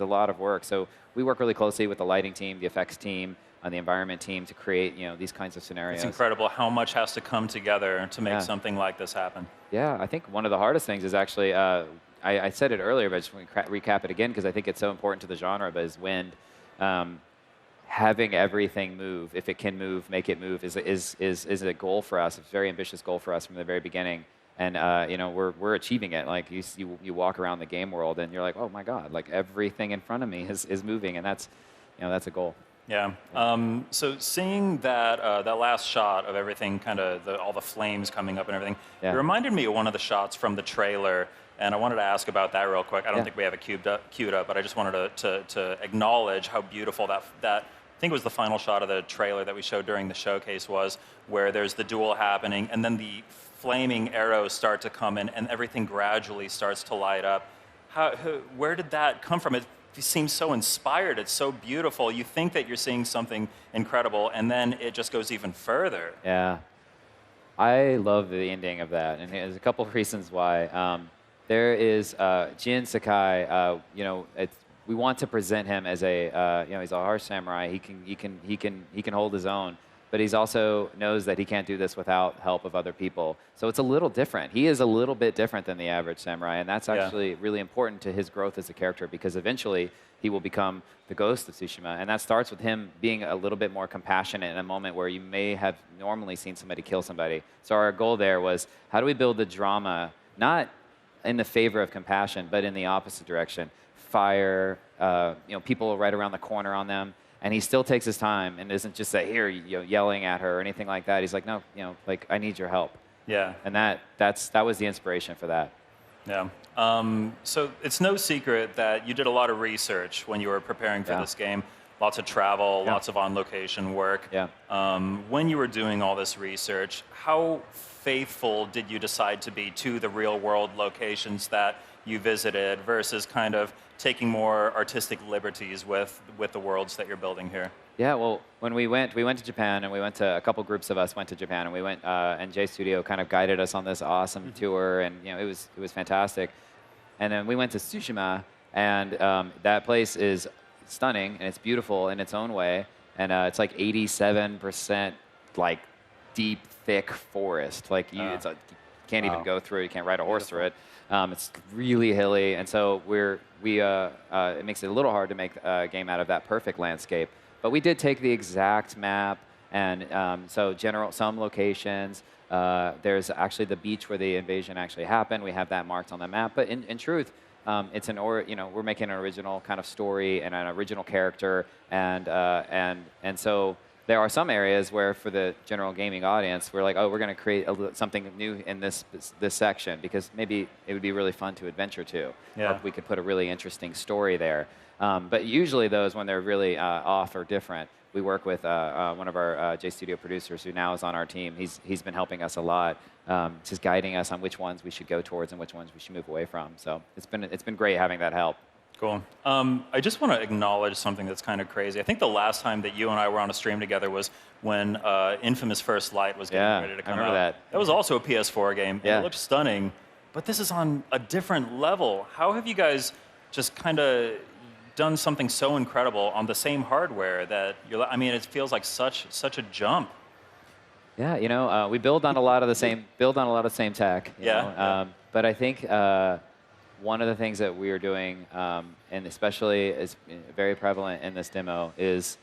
lot of work. So we work really closely with the lighting team, the effects team, and the environment team to create, you know, these kinds of scenarios. It's incredible how much has to come together to make something like this happen. Yeah, I think one of the hardest things is actually, I said it earlier, but I just want to recap it again because I think it's so important to the genre, but is wind. Having everything move, if it can move, make it move, is a goal for us. It's a very ambitious goal for us from the very beginning. And you know, we're achieving it. Like you walk around the game world and you're like, oh my God, like everything in front of me is moving, and that's a goal. Yeah. So seeing that that last shot of everything, kind of all the flames coming up and everything, it reminded me of one of the shots from the trailer, and I wanted to ask about that real quick. I don't think we have it queued up, but I just wanted to acknowledge how beautiful that I think it was the final shot of the trailer that we showed during the showcase was, where there's the duel happening, and then the flaming arrows start to come in, and everything gradually starts to light up. Where did that come from? It seems so inspired. It's so beautiful. You think that you're seeing something incredible, and then it just goes even further. Yeah. I love the ending of that, and there's a couple of reasons why. There is Jin Sakai. You know, we want to present him as a you know, he's a harsh samurai. He can hold his own, but he's also knows that he can't do this without help of other people. So it's a little different. He is a little bit different than the average samurai, and that's actually really important to his growth as a character, because eventually he will become the ghost of Tsushima, and that starts with him being a little bit more compassionate in a moment where you may have normally seen somebody kill somebody. So our goal there was, how do we build the drama, not in the favor of compassion, but in the opposite direction? Fire, you know, people right around the corner on them. And he still takes his time and isn't just here, you know, yelling at her or anything like that. He's like, no, you know, like, I need your help. Yeah. And that was the inspiration for that. Yeah. So it's no secret that you did a lot of research when you were preparing for this game. Lots of travel, lots of on-location work. Yeah. When you were doing all this research, how faithful did you decide to be to the real-world locations that you visited versus kind of taking more artistic liberties with the worlds that you're building here? Yeah, well, when we went to Japan, and a couple groups of us went to Japan, and we went, and J Studio kind of guided us on this awesome tour, and you know, it was fantastic. And then we went to Tsushima, and that place is stunning, and it's beautiful in its own way, and it's like 87% like deep, thick forest. Like you can't even go through it. You can't ride a horse through it. It's really hilly, and so it makes it a little hard to make a game out of that perfect landscape. But we did take the exact map, and so some locations. There's actually the beach where the invasion actually happened. We have that marked on the map. But in truth, it's we're making an original kind of story and an original character, and so there are some areas where, for the general gaming audience, we're like, oh, we're going to create something new in this section, because maybe it would be really fun to adventure to. Yeah. Or we could put a really interesting story there. But usually those, when they're really off or different, we work with one of our J Studio producers who now is on our team. He's been helping us a lot, just guiding us on which ones we should go towards and which ones we should move away from. So it's been great having that help. Cool. I just want to acknowledge something that's kind of crazy. I think the last time that you and I were on a stream together was when Infamous First Light was getting ready to come out. I remember that. That was also a PS4 game. Yeah. It looked stunning, but this is on a different level. How have you guys just kind of done something so incredible on the same hardware that you're? I mean, it feels like such a jump. Yeah, you know, we build on a lot of the same tech. You know? But I think one of the things that we are doing, and especially is very prevalent in this demo, is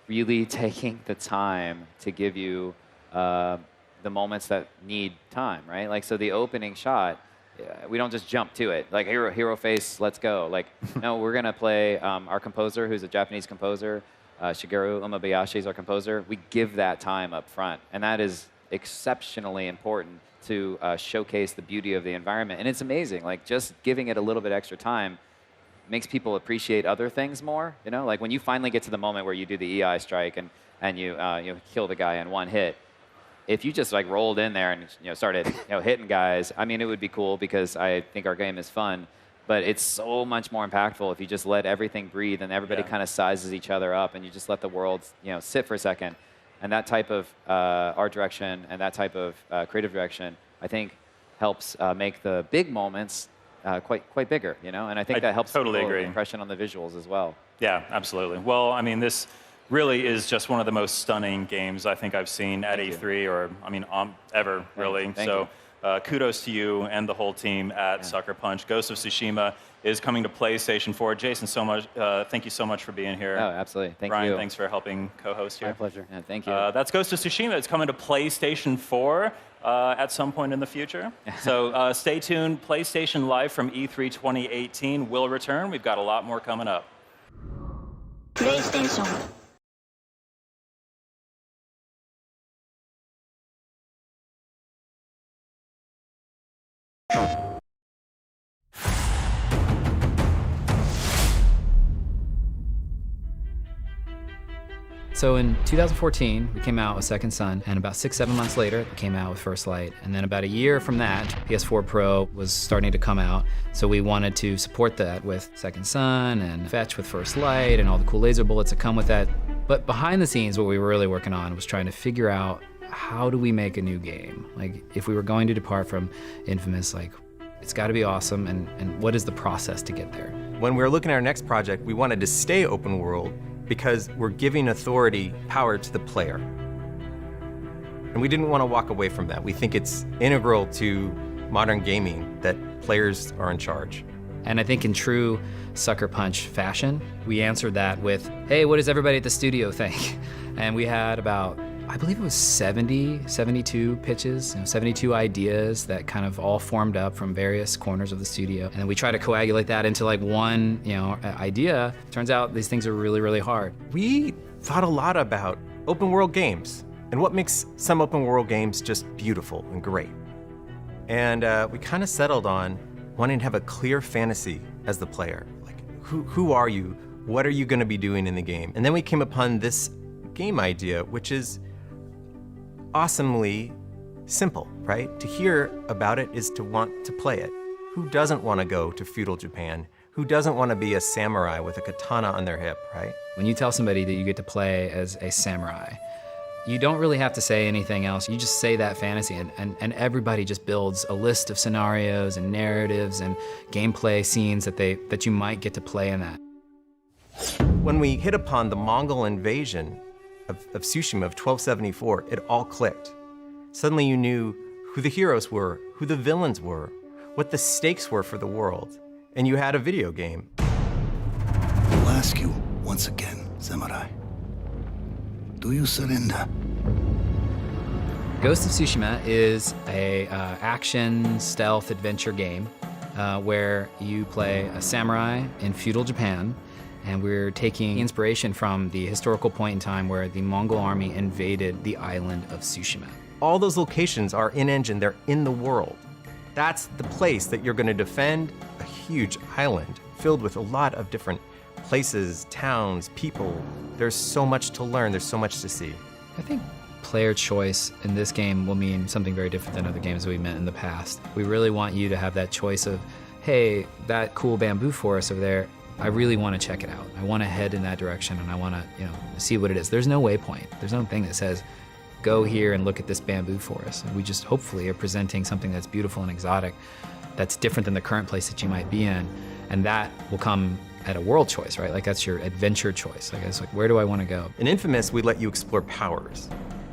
really taking the time to give you the moments that need time, right? Like, so the opening shot, we don't just jump to it. Like, hero face, let's go. Like, no, we're going to play our composer, who's a Japanese composer, Shigeru Umebayashi is our composer. We give that time up front, and that is exceptionally important to showcase the beauty of the environment. And it's amazing, like just giving it a little bit extra time makes people appreciate other things more, you know? Like when you finally get to the moment where you do the EI strike and you kill the guy in one hit, if you just like rolled in there and started hitting guys, I mean, it would be cool because I think our game is fun, but it's so much more impactful if you just let everything breathe and everybody kind of sizes each other up and you just let the world sit for a second. And that type of art direction and that type of creative direction, I think, helps make the big moments quite bigger, you know? And I think that helps totally people agree. impression on the visuals as well. Yeah, absolutely. Well, I mean, this really is just one of the most stunning games I think I've seen at E3 or, I mean, ever, really. Thank so kudos to you and the whole team at Sucker Punch. Ghost of Tsushima is coming to PlayStation 4. Jason, thank you so much for being here. Oh, absolutely. Thank Brian, you. thanks for helping co-host here. My pleasure. Yeah, thank you. That's Ghost of Tsushima. It's coming to PlayStation 4 at some point in the future. So stay tuned. PlayStation Live from E3 2018 will return. We've got a lot more coming up. PlayStation. So in 2014, we came out with Second Son, and about 6-7 months later, we came out with First Light. And then about a year from that, PS4 Pro was starting to come out, so we wanted to support that with Second Son and Fetch with First Light and all the cool laser bullets that come with that. But behind the scenes, what we were really working on was trying to figure out how do we make a new game? Like, if we were going to depart from Infamous, like, it's got to be awesome, and what is the process to get there? When we were looking at our next project, we wanted to stay open world because we're giving authority, power to the player. And we didn't want to walk away from that. We think it's integral to modern gaming that players are in charge. And I think in true Sucker Punch fashion, we answered that with, hey, what does everybody at the studio think? And we had about, I believe it was 72 pitches, 72 ideas that kind of all formed up from various corners of the studio. And then we try to coagulate that into like one, idea. Turns out these things are really, really hard. We thought a lot about open world games and what makes some open world games just beautiful and great. And we kind of settled on wanting to have a clear fantasy as the player. Like, who are you? What are you going to be doing in the game? And then we came upon this game idea, which is awesomely simple, right? To hear about it is to want to play it. Who doesn't want to go to feudal Japan? Who doesn't want to be a samurai with a katana on their hip, right? When you tell somebody that you get to play as a samurai, you don't really have to say anything else. You just say that fantasy, and everybody just builds a list of scenarios and narratives and gameplay scenes that you might get to play in that. When we hit upon the Mongol invasion of Tsushima of 1274, it all clicked. Suddenly you knew who the heroes were, who the villains were, what the stakes were for the world, and you had a video game. I'll ask you once again, Samurai. Do you surrender? Ghost of Tsushima is a action stealth adventure game where you play a samurai in feudal Japan, and we're taking inspiration from the historical point in time where the Mongol army invaded the island of Tsushima. All those locations are in-engine, they're in the world. That's the place that you're going to defend, a huge island filled with a lot of different places, towns, people. There's so much to learn. There's so much to see. I think player choice in this game will mean something very different than other games we've met in the past. We really want you to have that choice of, hey, that cool bamboo forest over there, I really want to check it out. I want to head in that direction and I want to, see what it is. There's no waypoint. There's no thing that says, go here and look at this bamboo forest. And we just hopefully are presenting something that's beautiful and exotic, that's different than the current place that you might be in. And that will come at a world choice, right? Like that's your adventure choice. Like it's like, where do I want to go? In Infamous, we let you explore powers.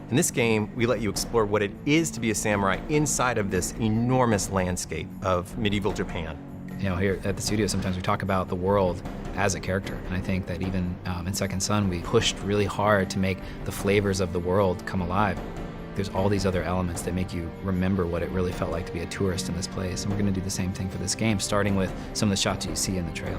In this game, we let you explore what it is to be a samurai inside of this enormous landscape of medieval Japan. Here at the studio, sometimes we talk about the world as a character. And I think that even in Second Son, we pushed really hard to make the flavors of the world come alive. There's all these other elements that make you remember what it really felt like to be a tourist in this place. And we're going to do the same thing for this game, starting with some of the shots you see in the trailer.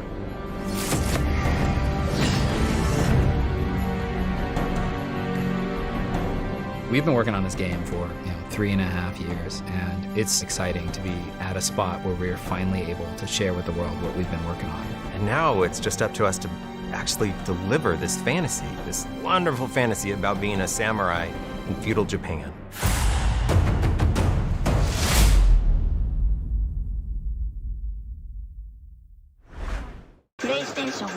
We've been working on this game for 3.5 years, and it's exciting to be at a spot where we're finally able to share with the world what we've been working on. And now it's just up to us to actually deliver this fantasy, this wonderful fantasy about being a samurai in feudal Japan. PlayStation.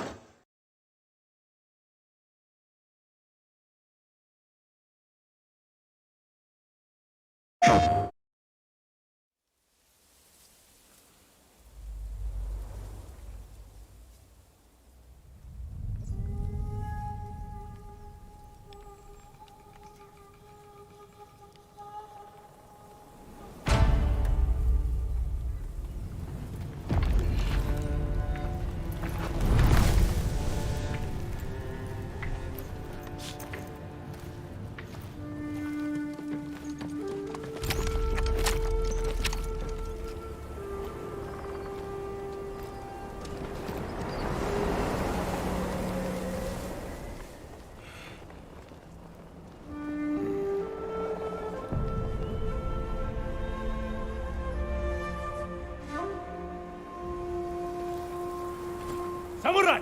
Samurai!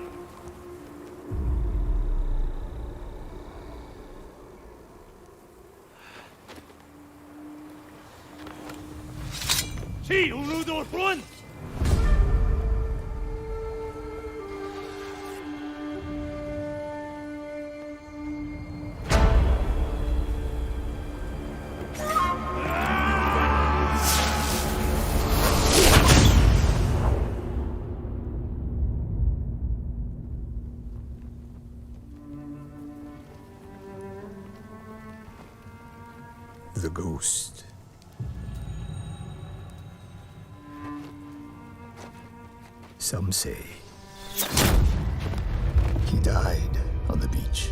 Sí, uno, dos, one! The ghost. Some say he died on the beach.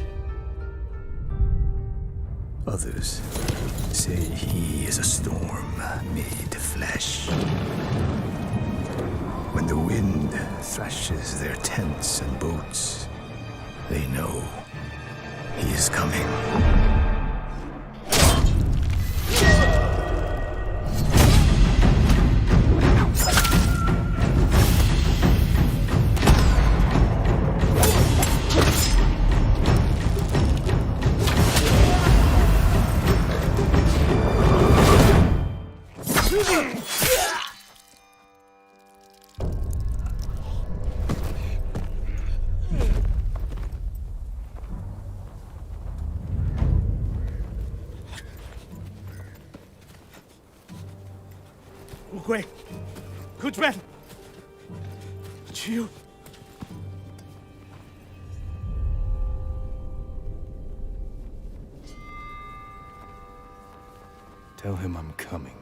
Others say he is a storm made flesh. When the wind thrashes their tents and boats, they know he is coming. Wait, who's been? It's you. Tell him I'm coming.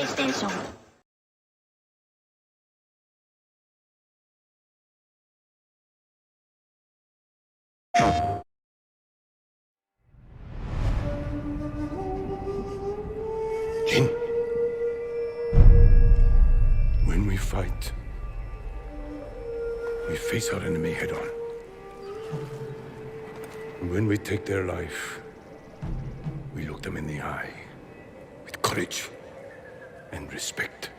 PlayStation Jin. When we fight, we face our enemy head on. And when we take their life, we look them in the eye with courage and respect.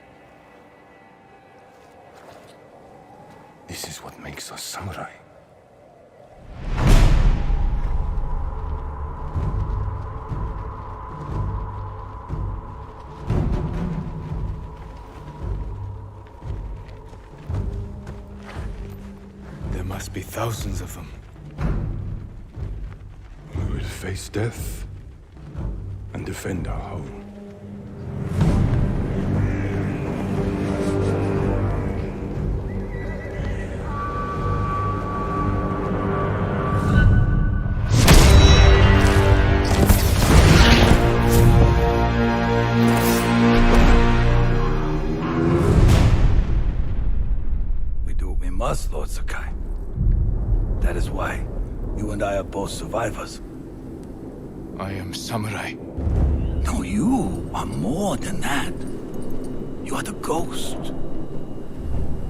This is what makes us samurai. There must be thousands of them. We will face death and defend our home. We do what we must, Lord Sakai. That is why you and I are both survivors. I am samurai. No, you are more than that. You are the ghost.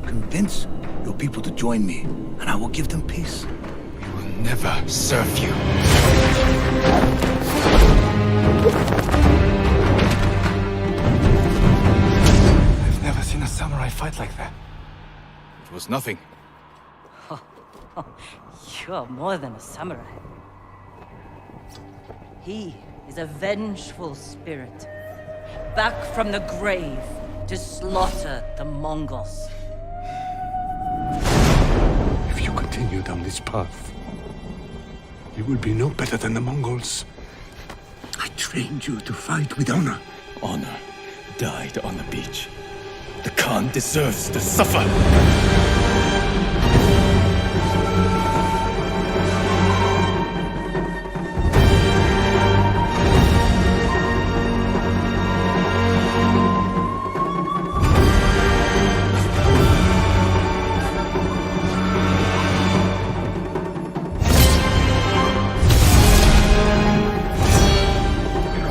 Convince your people to join me, and I will give them peace. We will never serve you. I've never seen a samurai fight like that. It was nothing. You're more than a samurai. He is a vengeful spirit, back from the grave to slaughter the Mongols. If you continue down this path, you will be no better than the Mongols. I trained you to fight with honor. Honor died on the beach. The Khan deserves to suffer.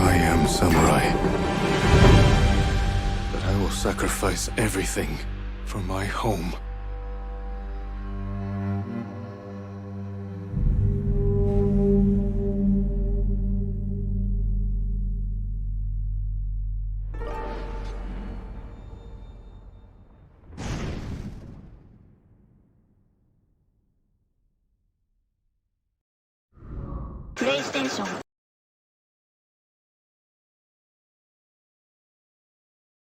I am samurai. But I will sacrifice everything for my home. PlayStation